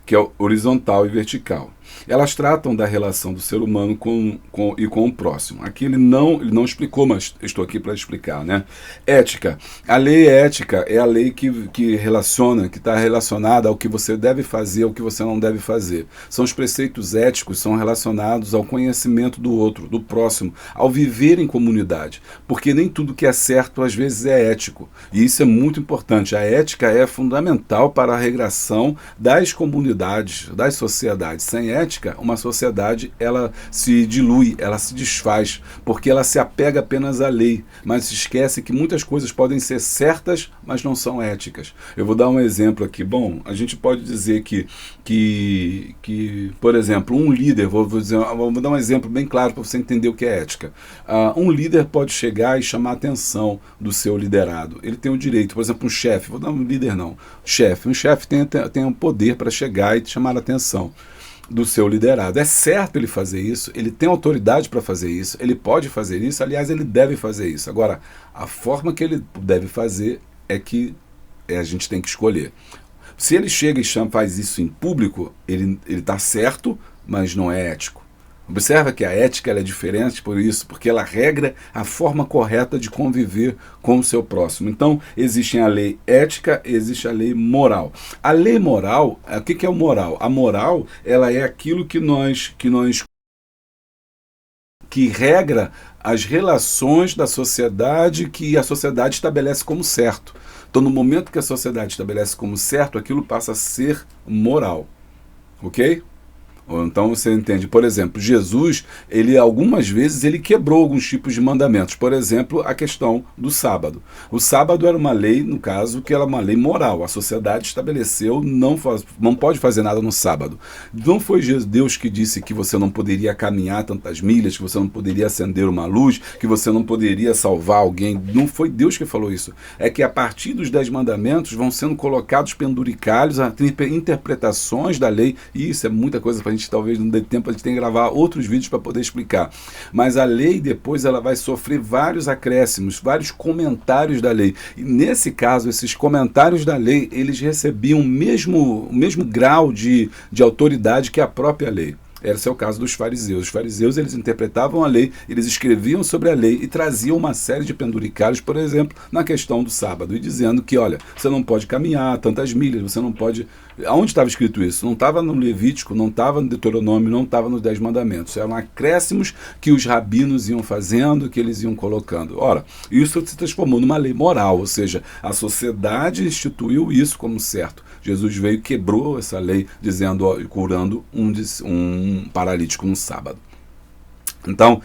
que é horizontal e vertical. Elas tratam da relação do ser humano com o próximo. Aqui ele não explicou, mas estou aqui para explicar, né? Ética. A lei ética é a lei que está relacionada ao que você deve fazer, ao que você não deve fazer. São os preceitos éticos, são relacionados ao conhecimento do outro, do próximo, ao viver em comunidade. Porque nem tudo que é certo, às vezes, é ético. E isso é muito importante. A ética é fundamental para a regração das comunidades, das sociedades. Sem ética, uma sociedade ela se dilui, ela se desfaz, porque ela se apega apenas à lei, mas se esquece que muitas coisas podem ser certas, mas não são éticas. Eu vou dar um exemplo aqui. Bom, a gente pode dizer que por exemplo, um líder, vou dar um exemplo bem claro para você entender o que é ética. Um líder pode chegar e chamar a atenção do seu liderado. Ele tem o direito, por exemplo, um chefe, vou dar um líder não, um chefe tem o poder para chegar e chamar a atenção do seu liderado. É certo ele fazer isso, ele tem autoridade para fazer isso, ele pode fazer isso, aliás, ele deve fazer isso. Agora, a forma que ele deve fazer é que a gente tem que escolher. Se ele chega e faz isso em público, ele está certo, mas não é ético. Observa que a ética ela é diferente por isso, porque ela regra a forma correta de conviver com o seu próximo. Então, existe a lei ética, existe a lei moral. A lei moral, o que é o moral? A moral, ela é aquilo que regra as relações da sociedade, que a sociedade estabelece como certo. Então, no momento que a sociedade estabelece como certo, aquilo passa a ser moral. Ok? Então você entende, por exemplo, Jesus, algumas vezes ele quebrou alguns tipos de mandamentos, por exemplo, a questão do sábado. O sábado era uma lei, no caso, que era uma lei moral, a sociedade estabeleceu, não pode fazer nada no sábado. Não foi Deus que disse que você não poderia caminhar tantas milhas, que você não poderia acender uma luz, que você não poderia salvar alguém, não foi Deus que falou isso. É que a partir dos 10 mandamentos vão sendo colocados penduricalhos, interpretações da lei, e isso é muita coisa para a gente talvez não dê tempo, a gente tem que gravar outros vídeos para poder explicar. Mas a lei depois ela vai sofrer vários acréscimos, vários comentários da lei. E nesse caso, esses comentários da lei, eles recebiam o mesmo grau de autoridade que a própria lei. Esse é o caso dos fariseus. Os fariseus, eles interpretavam a lei, eles escreviam sobre a lei e traziam uma série de penduricalhos, por exemplo, na questão do sábado, e dizendo que, olha, você não pode caminhar tantas milhas, você não pode... Aonde estava escrito isso? Não estava no Levítico, não estava no Deuteronômio, não estava nos 10 mandamentos. Eram acréscimos que os rabinos iam fazendo, que eles iam colocando. Ora, isso se transformou numa lei moral, ou seja, a sociedade instituiu isso como certo. Jesus veio e quebrou essa lei, dizendo, curando um paralítico no sábado. Então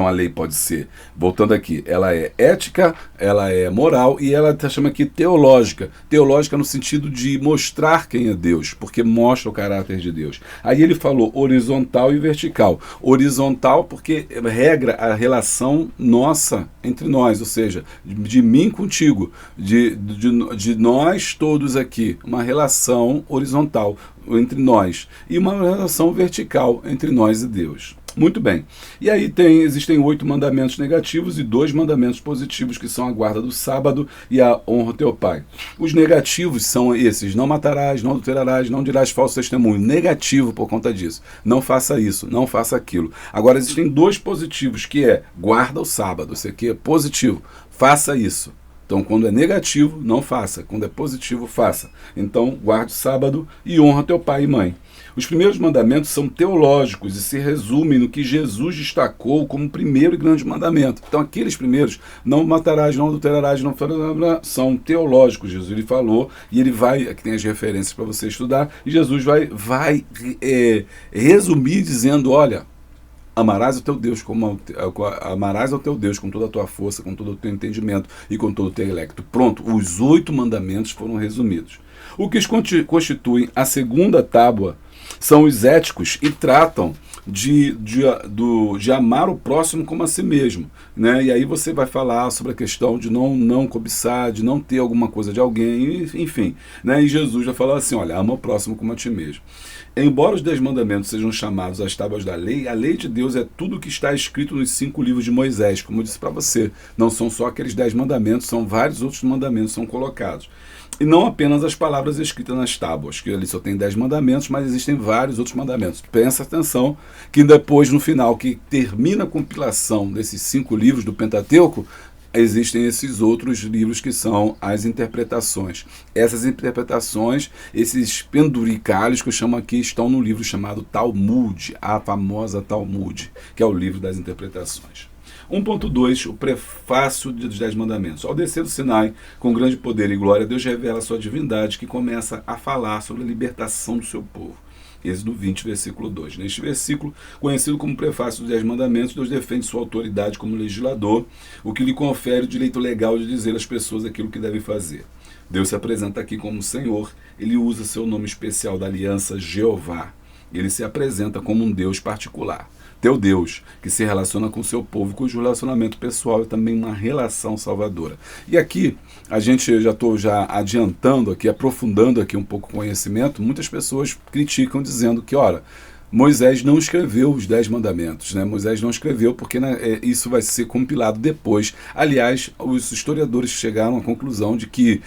a lei pode ser, voltando aqui, ela é ética, ela é moral e ela chama aqui teológica. Teológica no sentido de mostrar quem é Deus, porque mostra o caráter de Deus. Aí ele falou horizontal e vertical. Horizontal porque regra a relação nossa entre nós, ou seja, de mim contigo, de nós todos aqui, uma relação horizontal entre nós e uma relação vertical entre nós e Deus. Muito bem. E aí existem 8 mandamentos negativos e 2 mandamentos positivos, que são a guarda do sábado e a honra ao teu pai. Os negativos são esses: não matarás, não adulterarás, não dirás falso testemunho. Negativo por conta disso. Não faça isso, não faça aquilo. Agora existem 2 positivos, que é guarda o sábado. Isso aqui é positivo. Faça isso. Então, quando é negativo, não faça. Quando é positivo, faça. Então, guarde o sábado e honra teu pai e mãe. Os primeiros mandamentos são teológicos e se resumem no que Jesus destacou como primeiro e grande mandamento. Então, aqueles primeiros, não matarás, não adulterarás, não são teológicos. Jesus ele falou e ele vai, aqui tem as referências para você estudar, e Jesus vai resumir dizendo, olha, amarás o teu Deus amarás ao teu Deus com toda a tua força, com todo o teu entendimento e com todo o teu intelecto. Pronto, os 8 mandamentos foram resumidos. O que constituem a segunda tábua são os éticos e tratam de amar o próximo como a si mesmo, né? E aí você vai falar sobre a questão de não cobiçar, de não ter alguma coisa de alguém, enfim, né? E Jesus vai falar assim, olha, ama o próximo como a ti mesmo. Embora os 10 mandamentos sejam chamados as tábuas da lei, a lei de Deus é tudo o que está escrito nos 5 livros de Moisés, como eu disse para você. Não são só aqueles 10 mandamentos, são vários outros mandamentos que são colocados. E não apenas as palavras escritas nas tábuas, que ali só tem 10 mandamentos, mas existem vários outros mandamentos. Presta atenção que depois, no final, que termina a compilação desses 5 livros do Pentateuco, existem esses outros livros que são as interpretações. Essas interpretações, esses penduricalhos que eu chamo aqui, estão no livro chamado Talmud, a famosa Talmud, que é o livro das interpretações. 1.2, o prefácio dos 10 mandamentos. Ao descer do Sinai, com grande poder e glória, Deus revela a sua divindade, que começa a falar sobre a libertação do seu povo. Êxodo 20, versículo 2. Neste versículo, conhecido como prefácio dos 10 mandamentos, Deus defende sua autoridade como legislador, o que lhe confere o direito legal de dizer às pessoas aquilo que devem fazer. Deus se apresenta aqui como Senhor, ele usa seu nome especial da aliança, Jeová. Ele se apresenta como um Deus particular. Teu Deus, que se relaciona com o seu povo, cujo relacionamento pessoal é também uma relação salvadora. E aqui, eu já estou adiantando aqui, aprofundando aqui um pouco o conhecimento, muitas pessoas criticam dizendo que, ora, Moisés não escreveu os 10 mandamentos, né? Moisés não escreveu porque isso vai ser compilado depois. Aliás, os historiadores chegaram à conclusão de que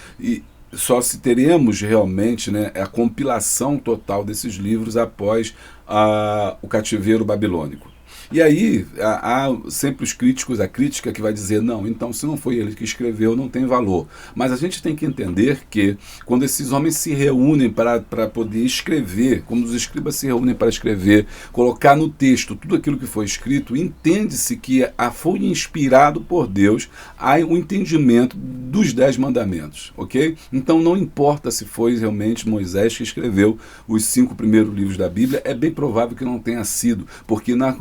só se teremos realmente, né, a compilação total desses livros após o cativeiro babilônico. E aí há sempre os críticos, a crítica que vai dizer, não, então se não foi ele que escreveu, não tem valor. Mas a gente tem que entender que quando esses homens se reúnem para poder escrever, quando os escribas se reúnem para escrever, colocar no texto tudo aquilo que foi escrito, entende-se que foi inspirado por Deus há um entendimento dos 10 mandamentos, ok? Então não importa se foi realmente Moisés que escreveu os 5 primeiros livros da Bíblia, é bem provável que não tenha sido, porque na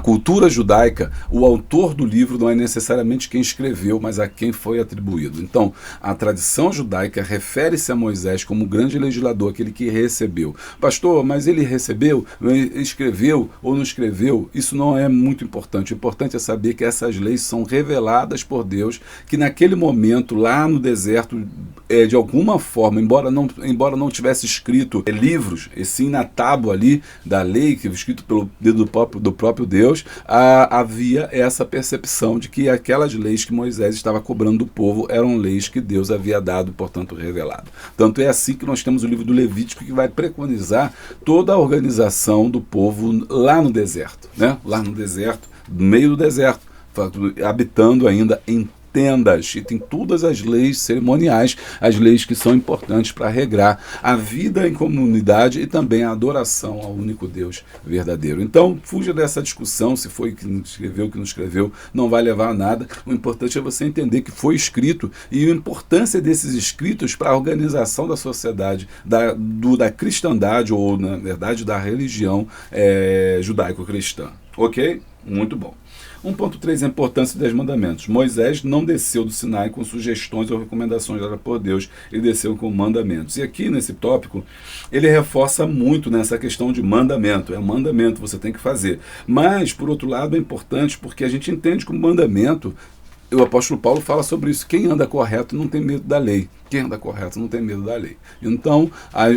cultura judaica, o autor do livro não é necessariamente quem escreveu, mas a quem foi atribuído. Então, a tradição judaica refere-se a Moisés como grande legislador, aquele que recebeu. Pastor, mas ele recebeu, escreveu ou não escreveu? Isso não é muito importante. O importante é saber que essas leis são reveladas por Deus, que naquele momento, lá no deserto, de alguma forma, embora não tivesse escrito livros, e sim na tábua ali da lei, que foi escrito pelo dedo do próprio Deus, havia essa percepção de que aquelas leis que Moisés estava cobrando do povo eram leis que Deus havia dado, portanto revelado. Tanto é assim que nós temos o livro do Levítico, que vai preconizar toda a organização do povo lá no deserto, né? Lá no deserto, no meio do deserto, habitando ainda em tendas, e tem todas as leis cerimoniais, as leis que são importantes para regrar a vida em comunidade e também a adoração ao único Deus verdadeiro. Então, fuja dessa discussão, se foi que não escreveu, que não escreveu, não vai levar a nada. O importante é você entender que foi escrito e a importância desses escritos para a organização da sociedade, da cristandade, ou, na verdade, da religião judaico-cristã. Ok? Muito bom. 1.3, a importância dos 10 mandamentos. Moisés não desceu do Sinai com sugestões ou recomendações dadas por Deus, ele desceu com mandamentos. E aqui nesse tópico, ele reforça muito nessa questão de mandamento. É um mandamento, você tem que fazer. Mas, por outro lado, é importante porque a gente entende que o mandamento, o apóstolo Paulo fala sobre isso. Quem anda correto não tem medo da lei. Quem anda correto não tem medo da lei. Então,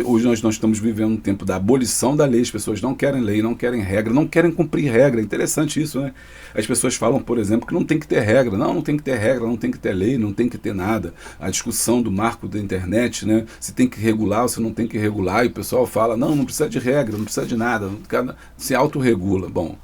hoje nós estamos vivendo um tempo da abolição da lei. As pessoas não querem lei, não querem regra, não querem cumprir regra. É interessante isso, né? As pessoas falam, por exemplo, que não tem que ter regra. Não tem que ter regra, não tem que ter lei, não tem que ter nada. A discussão do marco da internet, né? Se tem que regular ou se não tem que regular. E o pessoal fala, não precisa de regra, não precisa de nada. Se autorregula. Bom,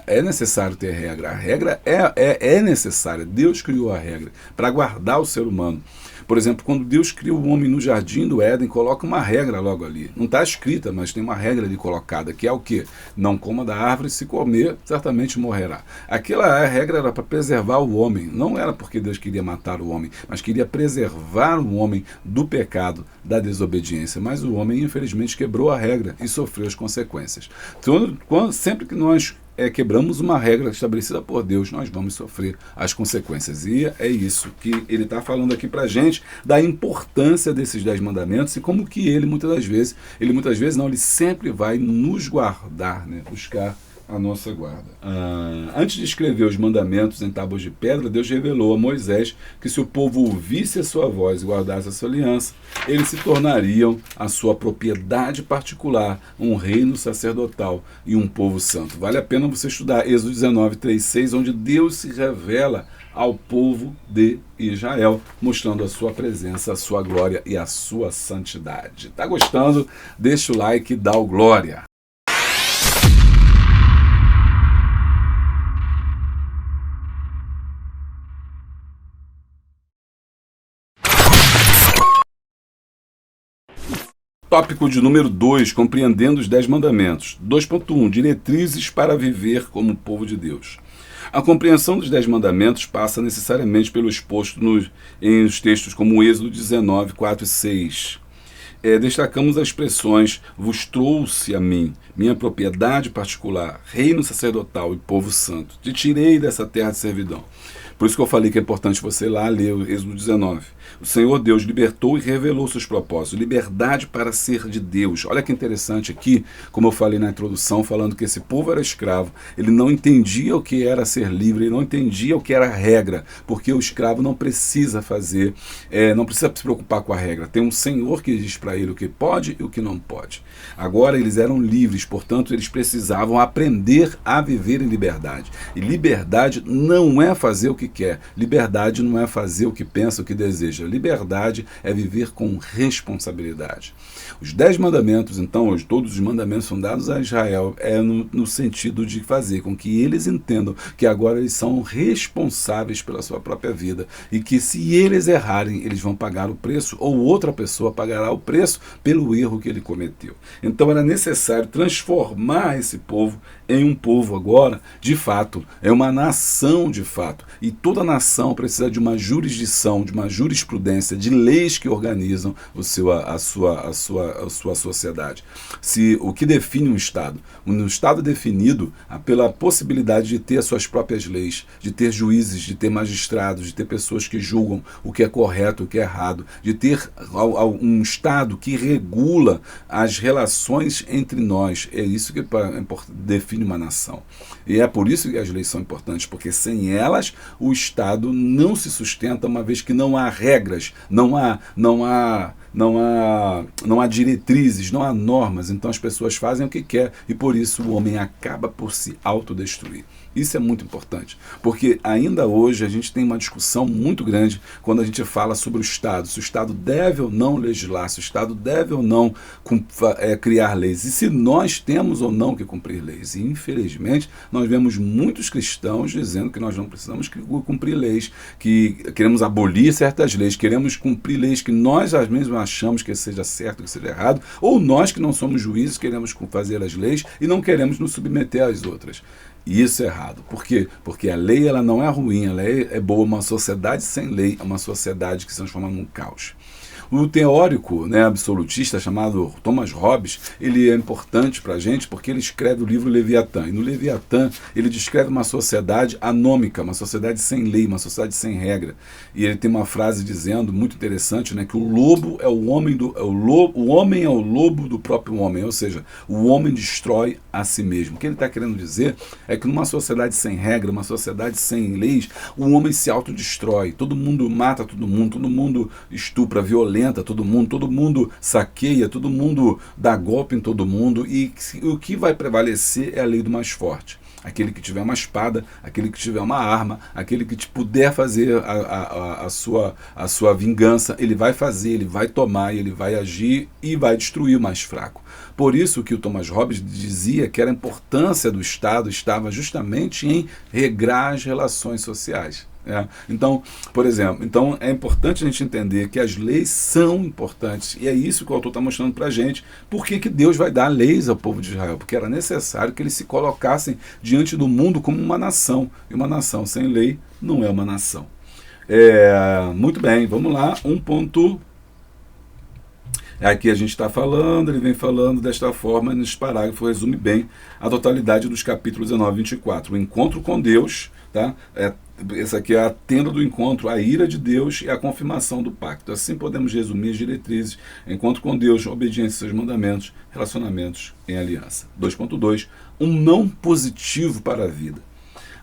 é necessário ter regra. A regra é necessária. Deus criou a regra para guardar o ser humano. Por exemplo, quando Deus cria o homem no jardim do Éden, coloca uma regra logo ali. Não está escrita, mas tem uma regra ali colocada, que é o quê? Não coma da árvore, se comer, certamente morrerá. Aquela regra era para preservar o homem. Não era porque Deus queria matar o homem, mas queria preservar o homem do pecado, da desobediência. Mas o homem, infelizmente, quebrou a regra e sofreu as consequências. Então, sempre que nós quebramos uma regra estabelecida por Deus, nós vamos sofrer as consequências. E é isso que ele está falando aqui para a gente, da importância desses 10 mandamentos e como que ele sempre vai nos guardar, né? Buscar a nossa guarda. Antes de escrever os mandamentos em tábuas de pedra, Deus revelou a Moisés que se o povo ouvisse a sua voz e guardasse a sua aliança, eles se tornariam a sua propriedade particular, um reino sacerdotal e um povo santo. Vale a pena você estudar Êxodo 19, 3, 6, onde Deus se revela ao povo de Israel, mostrando a sua presença, a sua glória e a sua santidade. Tá gostando? Deixa o like e dá o glória. Tópico de número 2, compreendendo os 10 mandamentos. 2.1, diretrizes para viver como povo de Deus. A compreensão dos 10 mandamentos passa necessariamente pelo exposto em os textos como Êxodo 19, 4 e 6. Destacamos as expressões, vos trouxe a mim, minha propriedade particular, reino sacerdotal e povo santo. Te tirei dessa terra de servidão. Por isso que eu falei que é importante você ir lá ler o Êxodo 19. O Senhor Deus libertou e revelou seus propósitos. Liberdade para ser de Deus. Olha que interessante aqui, como eu falei na introdução, falando que esse povo era escravo. Ele não entendia o que era ser livre, ele não entendia o que era regra, porque o escravo não precisa fazer, não precisa se preocupar com a regra. Tem um Senhor que diz para ele o que pode e o que não pode. Agora eles eram livres, portanto eles precisavam aprender a viver em liberdade. E liberdade não é fazer o que quer. Liberdade não é fazer o que pensa, o que deseja. Liberdade é viver com responsabilidade. Os 10 mandamentos, então, hoje, todos os mandamentos são dados a Israel, no sentido de fazer com que eles entendam que agora eles são responsáveis pela sua própria vida e que se eles errarem, eles vão pagar o preço ou outra pessoa pagará o preço pelo erro que ele cometeu. Então era necessário transformar esse povo em um povo agora, de fato, é uma nação de fato. E toda nação precisa de uma jurisdição, de uma jurisprudência, de leis que organizam a sua sociedade. O que define um Estado? Um Estado é definido pela possibilidade de ter as suas próprias leis, de ter juízes, de ter magistrados, de ter pessoas que julgam o que é correto, o que é errado, de ter um Estado que regula as relações entre nós. É isso que define uma nação. E é por isso que as leis são importantes, porque sem elas o Estado não se sustenta, uma vez que não há regras, não há não há diretrizes, não há normas, então as pessoas fazem o que quer e por isso o homem acaba por se autodestruir. Isso é muito importante, porque ainda hoje a gente tem uma discussão muito grande quando a gente fala sobre o Estado, se o Estado deve ou não legislar, se o Estado deve ou não criar leis, e se nós temos ou não que cumprir leis. E infelizmente nós vemos muitos cristãos dizendo que nós não precisamos cumprir leis, que queremos abolir certas leis, queremos cumprir leis que nós mesmos achamos que seja certo, que seja errado, ou nós que não somos juízes queremos fazer as leis e não queremos nos submeter às outras. E isso é errado. Por quê? Porque a lei ela não é ruim, a lei é boa. Uma sociedade sem lei é uma sociedade que se transforma num caos. O teórico, absolutista chamado Thomas Hobbes, ele é importante para a gente porque ele escreve o livro Leviatã. E no Leviatã ele descreve uma sociedade anômica, uma sociedade sem lei, uma sociedade sem regra. E ele tem uma frase dizendo, muito interessante, que o lobo é o homem o homem é o lobo do próprio homem, ou seja, o homem destrói a si mesmo. O que ele está querendo dizer é que numa sociedade sem regra, uma sociedade sem leis, o homem se autodestrói. Todo mundo mata todo mundo estupra, violenta todo mundo saqueia, todo mundo dá golpe em todo mundo e o que vai prevalecer é a lei do mais forte. Aquele que tiver uma espada, aquele que tiver uma arma, aquele que puder fazer a sua vingança, ele vai fazer, ele vai tomar, ele vai agir e vai destruir o mais fraco. Por isso que o Thomas Hobbes dizia que a importância do Estado estava justamente em regrar as relações sociais. Então, por exemplo, é importante a gente entender que as leis são importantes e é isso que o autor está mostrando para a gente. Por que Deus vai dar leis ao povo de Israel? Porque era necessário que eles se colocassem diante do mundo como uma nação, e uma nação sem lei não é uma nação. Muito bem, vamos lá, aqui a gente está falando, ele vem falando desta forma, nesse parágrafo resume bem a totalidade dos capítulos 19 e 24. O encontro com Deus, tá? Essa aqui é a tenda do encontro, a ira de Deus e a confirmação do pacto. Assim podemos resumir as diretrizes: encontro com Deus, obediência aos seus mandamentos, relacionamentos em aliança. 2.2. Um não positivo para a vida.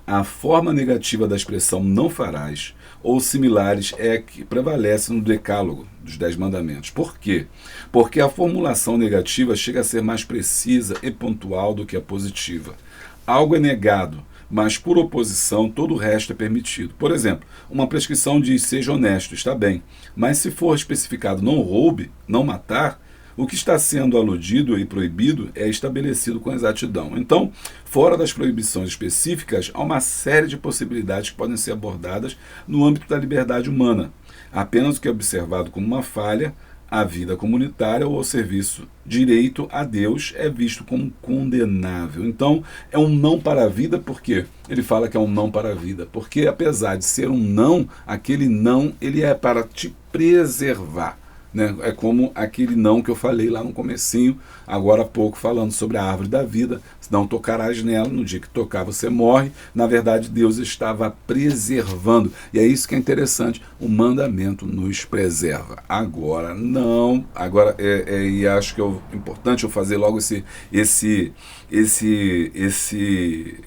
A forma negativa da expressão não farás ou similares é que prevalece no decálogo dos 10 mandamentos. Por quê? Porque a formulação negativa chega a ser mais precisa e pontual do que a positiva. Algo é negado, mas por oposição todo o resto é permitido. Por exemplo, uma prescrição diz seja honesto, está bem, mas se for especificado não roube, não matar, o que está sendo aludido e proibido é estabelecido com exatidão. Então, fora das proibições específicas, há uma série de possibilidades que podem ser abordadas no âmbito da liberdade humana. Apenas o que é observado como uma falha, a vida comunitária ou ao serviço direito a Deus é visto como condenável. Então, é um não para a vida, por quê? Ele fala que é um não para a vida, porque apesar de ser um não, aquele não ele é para te preservar. É como aquele não que eu falei lá no comecinho, agora há pouco, falando sobre a árvore da vida, não tocarás nela, no dia que tocar você morre. Na verdade, Deus estava preservando, e é isso que é interessante, o mandamento nos preserva. Agora não, e acho que é importante eu fazer logo esse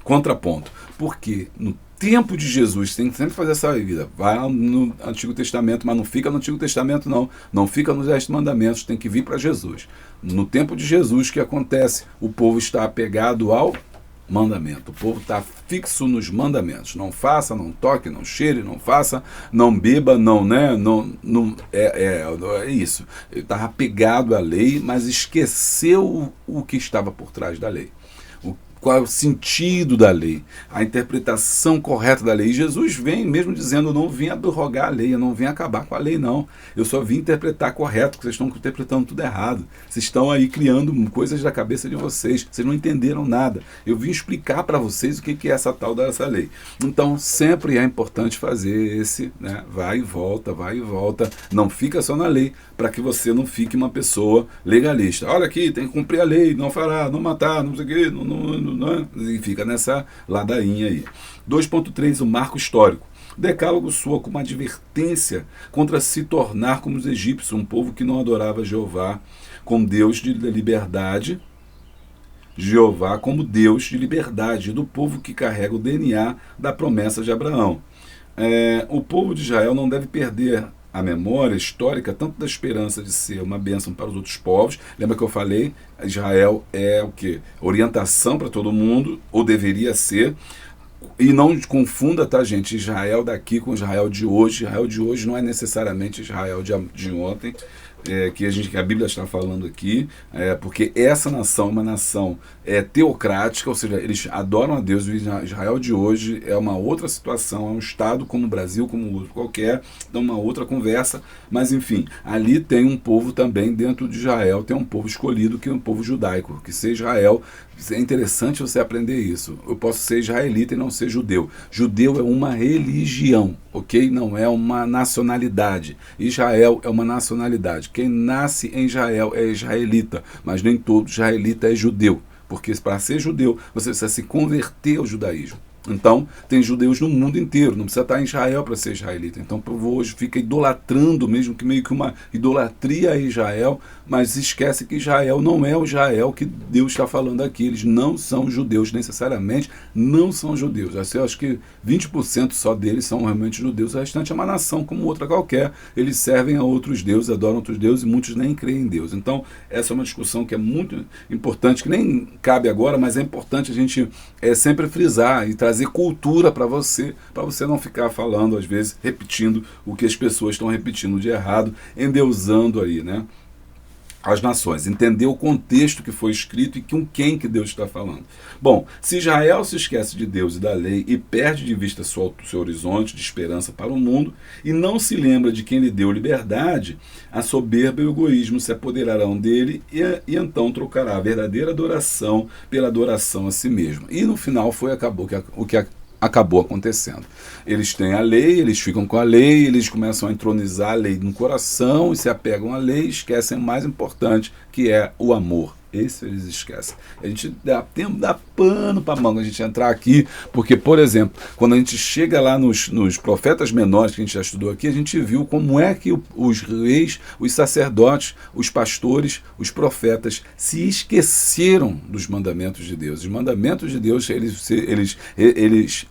contraponto, porque no tempo de Jesus, tem que sempre fazer essa vida. Vai no Antigo Testamento, mas não fica no Antigo Testamento, não. Não fica nos 10 mandamentos, tem que vir para Jesus. No tempo de Jesus, o que acontece? O povo está apegado ao mandamento. O povo está fixo nos mandamentos. Não faça, não toque, não cheire, não faça, não beba, é isso. Ele estava apegado à lei, mas esqueceu o que estava por trás da lei. Qual é o sentido da lei, a interpretação correta da lei. E Jesus vem mesmo dizendo, eu não vim abrogar a lei, eu não vim acabar com a lei, não. Eu só vim interpretar correto, porque vocês estão interpretando tudo errado. Vocês estão aí criando coisas da cabeça de vocês, vocês não entenderam nada. Eu vim explicar para vocês o que é essa tal dessa lei. Então, sempre é importante fazer esse, vai e volta, não fica só na lei, para que você não fique uma pessoa legalista. Olha aqui, tem que cumprir a lei, não fará, não matar, não sei o quê, e fica nessa ladainha aí. 2.3, o marco histórico. O decálogo soa como uma advertência contra se tornar como os egípcios, um povo que não adorava Jeová como Deus de liberdade, Jeová como Deus de liberdade, do povo que carrega o DNA da promessa de Abraão. O povo de Israel não deve perder a memória histórica tanto da esperança de ser uma bênção para os outros povos. Lembra que eu falei? Israel é o quê? Orientação para todo mundo, ou deveria ser. E não confunda, tá, gente, Israel daqui com Israel de hoje. Israel de hoje não é necessariamente Israel de ontem, que a Bíblia está falando aqui, porque essa nação é uma nação teocrática, ou seja, eles adoram a Deus. O Israel de hoje é uma outra situação, é um estado como o Brasil, como outro qualquer, então uma outra conversa, mas enfim, ali tem um povo também dentro de Israel, tem um povo escolhido que é um povo judaico, que ser Israel. É interessante você aprender isso. Eu posso ser israelita e não ser judeu. Judeu é uma religião, ok? Não é uma nacionalidade. Israel é uma nacionalidade. Quem nasce em Israel é israelita, mas nem todo israelita é judeu, porque para ser judeu você precisa se converter ao judaísmo. Então, tem judeus no mundo inteiro, não precisa estar em Israel para ser israelita. Então, o povo hoje fica idolatrando, mesmo que meio que uma idolatria a Israel, mas esquece que Israel não é o Israel que Deus está falando aqui. Eles não são judeus, necessariamente não são judeus. Eu acho que 20% só deles são realmente judeus, o restante é uma nação como outra qualquer. Eles servem a outros deuses, adoram outros deuses e muitos nem creem em Deus. Então, essa é uma discussão que é muito importante, que nem cabe agora, mas é importante a gente sempre frisar e trazer cultura para você não ficar falando, às vezes, repetindo o que as pessoas estão repetindo de errado, endeusando aí, né? As nações, entender o contexto que foi escrito e com quem que Deus está falando. Bom, se Israel se esquece de Deus e da lei e perde de vista seu horizonte de esperança para o mundo e não se lembra de quem lhe deu liberdade, a soberba e o egoísmo se apoderarão dele e então trocará a verdadeira adoração pela adoração a si mesmo. E no final acabou acontecendo. Eles têm a lei, eles ficam com a lei, eles começam a entronizar a lei no coração e se apegam à lei e esquecem o mais importante, que é o amor. Esse eles esquecem. A gente dá pano para manga a gente entrar aqui, porque, por exemplo, quando a gente chega lá nos profetas menores que a gente já estudou aqui, a gente viu como é que os reis, os sacerdotes, os pastores, os profetas se esqueceram dos mandamentos de Deus. Os mandamentos de Deus, eles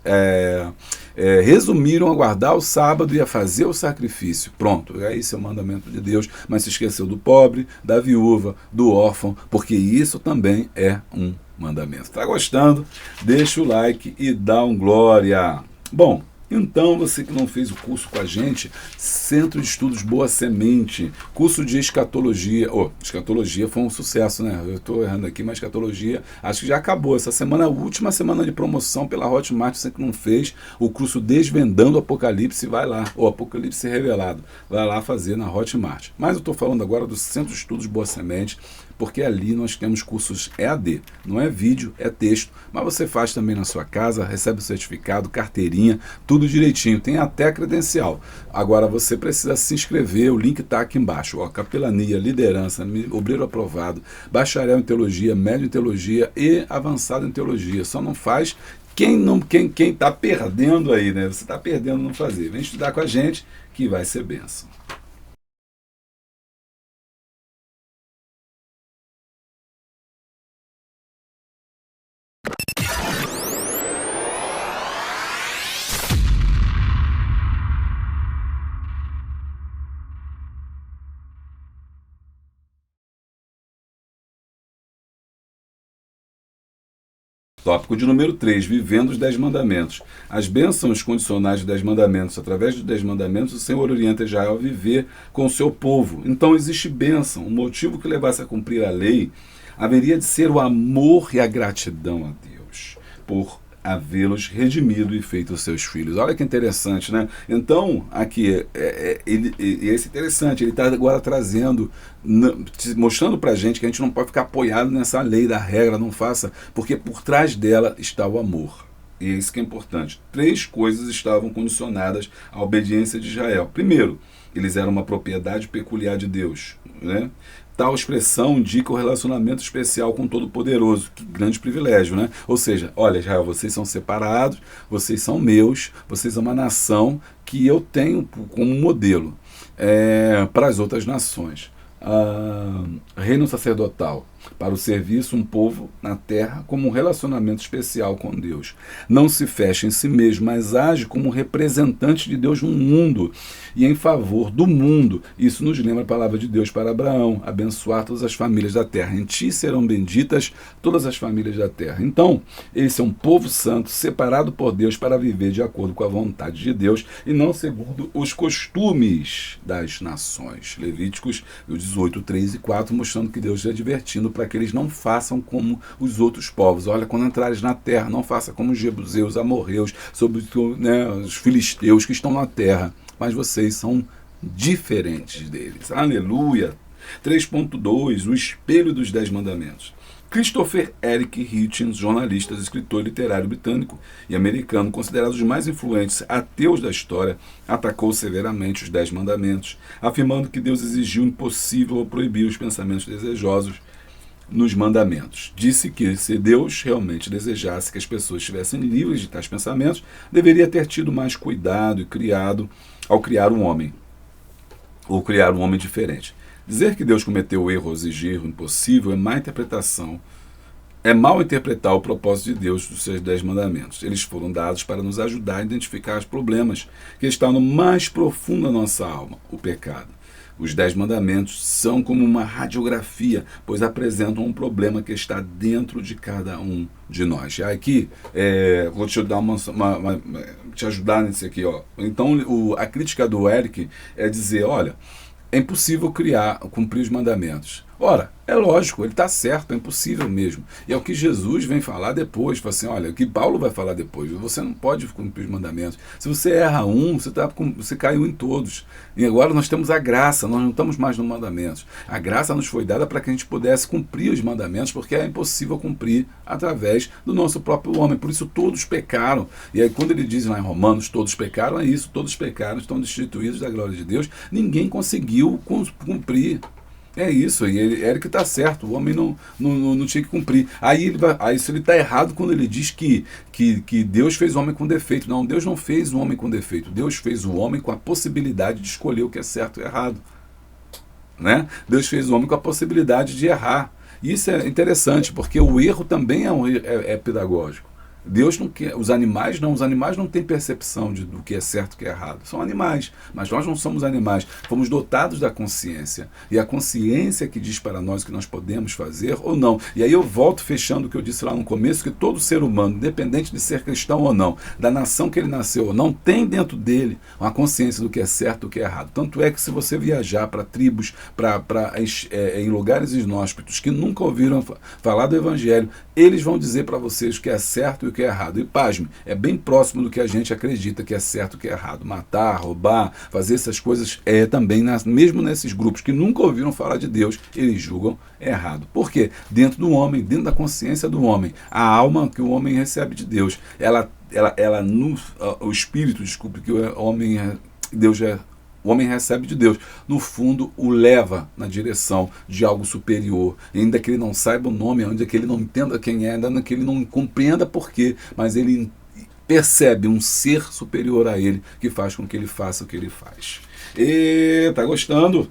resumiram a guardar o sábado e a fazer o sacrifício. Pronto, esse é o mandamento de Deus, mas se esqueceu do pobre, da viúva, do órfão, porque isso também é um mandamento. Está gostando? Deixa o like e dá um glória. Bom, então você que não fez o curso com a gente, Centro de Estudos Boa Semente, curso de escatologia. Escatologia foi um sucesso, né? Eu estou errando aqui, mas escatologia acho que já acabou. Essa semana, a última semana de promoção pela Hotmart, você que não fez o curso Desvendando o Apocalipse, vai lá, o Apocalipse Revelado, vai lá fazer na Hotmart. Mas eu estou falando agora do Centro de Estudos Boa Semente, porque ali nós temos cursos EAD, não é vídeo, é texto, mas você faz também na sua casa, recebe o certificado, carteirinha, tudo direitinho, tem até credencial. Agora você precisa se inscrever, o link está aqui embaixo, capelania, liderança, obreiro aprovado, bacharel em teologia, médio em teologia e avançado em teologia. Só não faz quem está perdendo aí, né? Você está perdendo não fazer. Vem estudar com a gente que vai ser bênção. Tópico de número 3, vivendo os 10 mandamentos. As bênçãos condicionais dos 10 mandamentos. Através dos 10 mandamentos, o Senhor orienta Israel a viver com o seu povo. Então existe bênção. O motivo que levasse a cumprir a lei haveria de ser o amor e a gratidão a Deus por havê-los redimido e feito os seus filhos. Olha que interessante, né? Então, aqui, esse interessante, ele está agora trazendo, mostrando para a gente que a gente não pode ficar apoiado nessa lei da regra, não faça, porque por trás dela está o amor. E é isso que é importante. 3 coisas estavam condicionadas à obediência de Israel. Primeiro, eles eram uma propriedade peculiar de Deus, né? Tal expressão indica o relacionamento especial com o Todo-Poderoso. Que grande privilégio, né? Ou seja, olha, Israel, vocês são separados, vocês são meus, vocês são uma nação que eu tenho como modelo para as outras nações. Reino sacerdotal. para o serviço um povo na terra como um relacionamento especial com Deus. Não se fecha em si mesmo, mas age como um representante de Deus no mundo e em favor do mundo. Isso nos lembra a palavra de Deus para Abraão: abençoar todas as famílias da terra. Em ti serão benditas todas as famílias da terra. Então, esse é um povo santo, separado por Deus para viver de acordo com a vontade de Deus e não segundo os costumes das nações. Levíticos 18, 3 e 4, mostrando que Deus está advertindo para que eles não façam como os outros povos. Olha, quando entrares na terra, não faça como os jebuseus, amorreus, sobre, os filisteus que estão na terra, mas vocês são diferentes deles. Aleluia! 3.2, o espelho dos 10 mandamentos. Christopher Eric Hitchens, jornalista, escritor literário britânico e americano, considerado os mais influentes ateus da história, atacou severamente os 10 mandamentos, afirmando que Deus exigiu o impossível ao proibir os pensamentos desejosos nos mandamentos. Disse que, se Deus realmente desejasse que as pessoas estivessem livres de tais pensamentos, deveria ter tido mais cuidado ao criar um homem, ou criar um homem diferente. Dizer que Deus cometeu o erro ao exigir o impossível é mal interpretar o propósito de Deus dos seus 10 mandamentos. Eles foram dados para nos ajudar a identificar os problemas que estão no mais profundo da nossa alma, o pecado. Os 10 mandamentos são como uma radiografia, pois apresentam um problema que está dentro de cada um de nós. Aqui, vou te dar te ajudar nesse aqui. Então, a crítica do Eric é dizer, olha, é impossível cumprir os mandamentos. Ora, é lógico, ele está certo, é impossível mesmo. E é o que Jesus vem falar depois, fala assim, olha, o que Paulo vai falar depois, você não pode cumprir os mandamentos. Se você erra um, você caiu em todos. E agora nós temos a graça, nós não estamos mais nos mandamentos. A graça nos foi dada para que a gente pudesse cumprir os mandamentos, porque é impossível cumprir através do nosso próprio homem. Por isso todos pecaram. E aí quando ele diz lá em Romanos, todos pecaram, é isso, todos pecaram, estão destituídos da glória de Deus. Ninguém conseguiu cumprir. É isso, e Eric está certo, o homem não tinha que cumprir. Aí ele está errado quando ele diz que Deus fez o homem com defeito. Não, Deus não fez o homem com defeito, Deus fez o homem com a possibilidade de escolher o que é certo e errado. Né? Deus fez o homem com a possibilidade de errar. E isso é interessante, porque o erro também é pedagógico. Deus não quer, os animais não têm percepção do que é certo e o que é errado. São animais, mas nós não somos animais. Fomos dotados da consciência. E a consciência que diz para nós o que nós podemos fazer ou não. E aí eu volto fechando o que eu disse lá no começo, que todo ser humano, independente de ser cristão ou não, da nação que ele nasceu ou não, tem dentro dele uma consciência do que é certo e o que é errado. Tanto é que se você viajar para tribos, em lugares inóspitos que nunca ouviram falar do Evangelho, eles vão dizer para vocês o que é certo e o que é errado. E pasme, é bem próximo do que a gente acredita que é certo e o que é errado. Matar, roubar, fazer essas coisas também, mesmo nesses grupos que nunca ouviram falar de Deus, eles julgam errado. Por quê? Dentro do homem, dentro da consciência do homem, a alma que o homem recebe de Deus, o espírito, desculpe, que o homem recebe de Deus, no fundo o leva na direção de algo superior, ainda que ele não saiba o nome, ainda que ele não entenda quem é, ainda que ele não compreenda porquê, mas ele percebe um ser superior a ele que faz com que ele faça o que ele faz. E tá gostando?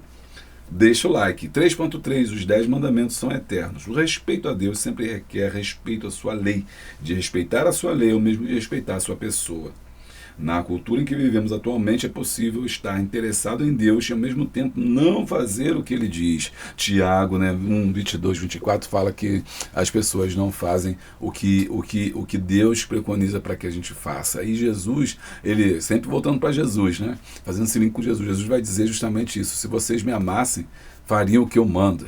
Deixa o like. 3.3, os 10 mandamentos são eternos. O respeito a Deus sempre requer respeito à sua lei. De respeitar a sua lei, ou mesmo de respeitar a sua pessoa. Na cultura em que vivemos atualmente, é possível estar interessado em Deus e, ao mesmo tempo, não fazer o que ele diz. Tiago, 22, 24, fala que as pessoas não fazem o que Deus preconiza para que a gente faça. E Jesus, ele sempre voltando para Jesus, fazendo esse link com Jesus, Jesus vai dizer justamente isso: se vocês me amassem, fariam o que eu mando.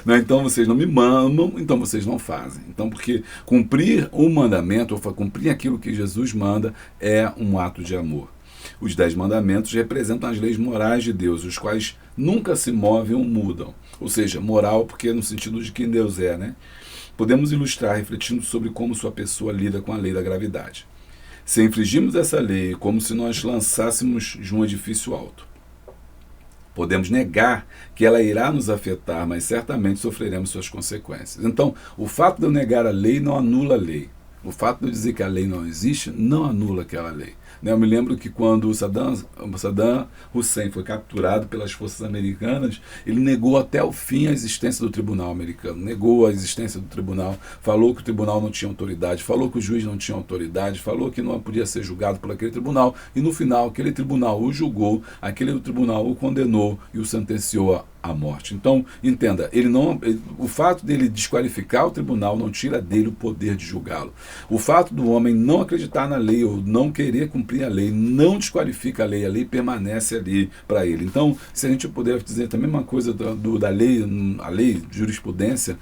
Então vocês não me amam, então vocês não fazem. Então, porque cumprir um mandamento, ou cumprir aquilo que Jesus manda, é um ato de amor. Os 10 mandamentos representam as leis morais de Deus, os quais nunca se movem ou mudam. Ou seja, moral porque no sentido de quem Deus é. Podemos ilustrar refletindo sobre como sua pessoa lida com a lei da gravidade. Se infringirmos essa lei, é como se nós lançássemos de um edifício alto. Podemos negar que ela irá nos afetar, mas certamente sofreremos suas consequências. Então, o fato de eu negar a lei não anula a lei. O fato de eu dizer que a lei não existe não anula aquela lei. Eu me lembro que quando o Saddam Hussein foi capturado pelas forças americanas, ele negou até o fim a existência do tribunal americano, negou a existência do tribunal, falou que o tribunal não tinha autoridade, falou que o juiz não tinha autoridade, falou que não podia ser julgado por aquele tribunal, e no final aquele tribunal o julgou, aquele tribunal o condenou e o sentenciou à morte. Então, entenda, o fato dele desqualificar o tribunal não tira dele o poder de julgá-lo. O fato do homem não acreditar na lei ou não querer cumprir a lei não desqualifica a lei permanece ali para ele. Então, se a gente puder dizer também uma coisa da lei, a lei de jurisprudência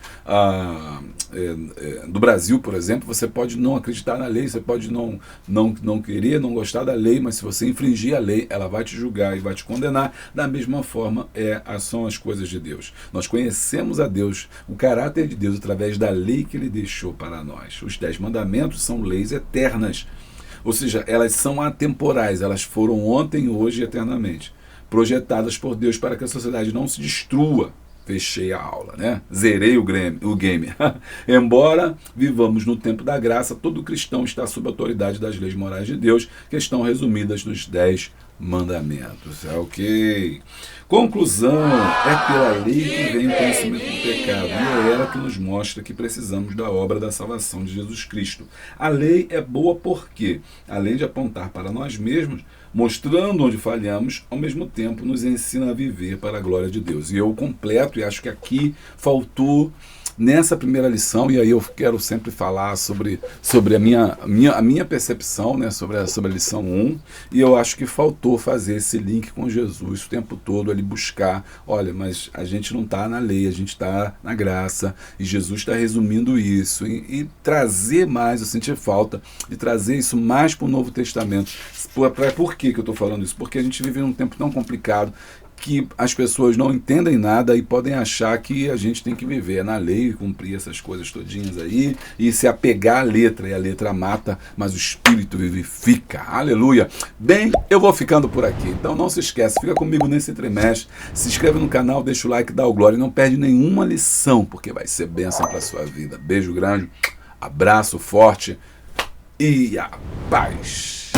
do Brasil, por exemplo, você pode não acreditar na lei, você pode não querer, não gostar da lei, mas se você infringir a lei, ela vai te julgar e vai te condenar. Da mesma forma, são as coisas de Deus. Nós conhecemos a Deus, o caráter de Deus, através da lei que Ele deixou para nós. Os 10 mandamentos são leis eternas, ou seja, elas são atemporais, elas foram ontem, hoje e eternamente, projetadas por Deus para que a sociedade não se destrua. Fechei a aula, né? Zerei o game. Embora vivamos no tempo da graça, todo cristão está sob a autoridade das leis morais de Deus, que estão resumidas nos 10 mandamentos. Ok. Conclusão: é pela lei que vem o conhecimento do pecado, e é ela que nos mostra que precisamos da obra da salvação de Jesus Cristo. A lei é boa porque, além de apontar para nós mesmos, mostrando onde falhamos, ao mesmo tempo nos ensina a viver para a glória de Deus. E eu completo, e acho que aqui faltou nessa primeira lição, e aí eu quero sempre falar sobre a minha percepção, né, sobre a lição 1, e eu acho que faltou fazer esse link com Jesus o tempo todo, ele buscar, olha, mas a gente não está na lei, a gente está na graça, e Jesus está resumindo isso, e trazer mais, eu senti falta de trazer isso mais para o Novo Testamento. Por que eu estou falando isso? Porque a gente vive num tempo tão complicado, que as pessoas não entendem nada e podem achar que a gente tem que viver na lei, cumprir essas coisas todinhas aí, e se apegar à letra, e a letra mata, mas o Espírito vivifica. Aleluia! Bem, eu vou ficando por aqui, então não se esquece, fica comigo nesse trimestre, se inscreve no canal, deixa o like, dá o glória, e não perde nenhuma lição, porque vai ser bênção para a sua vida. Beijo grande, abraço forte e a paz!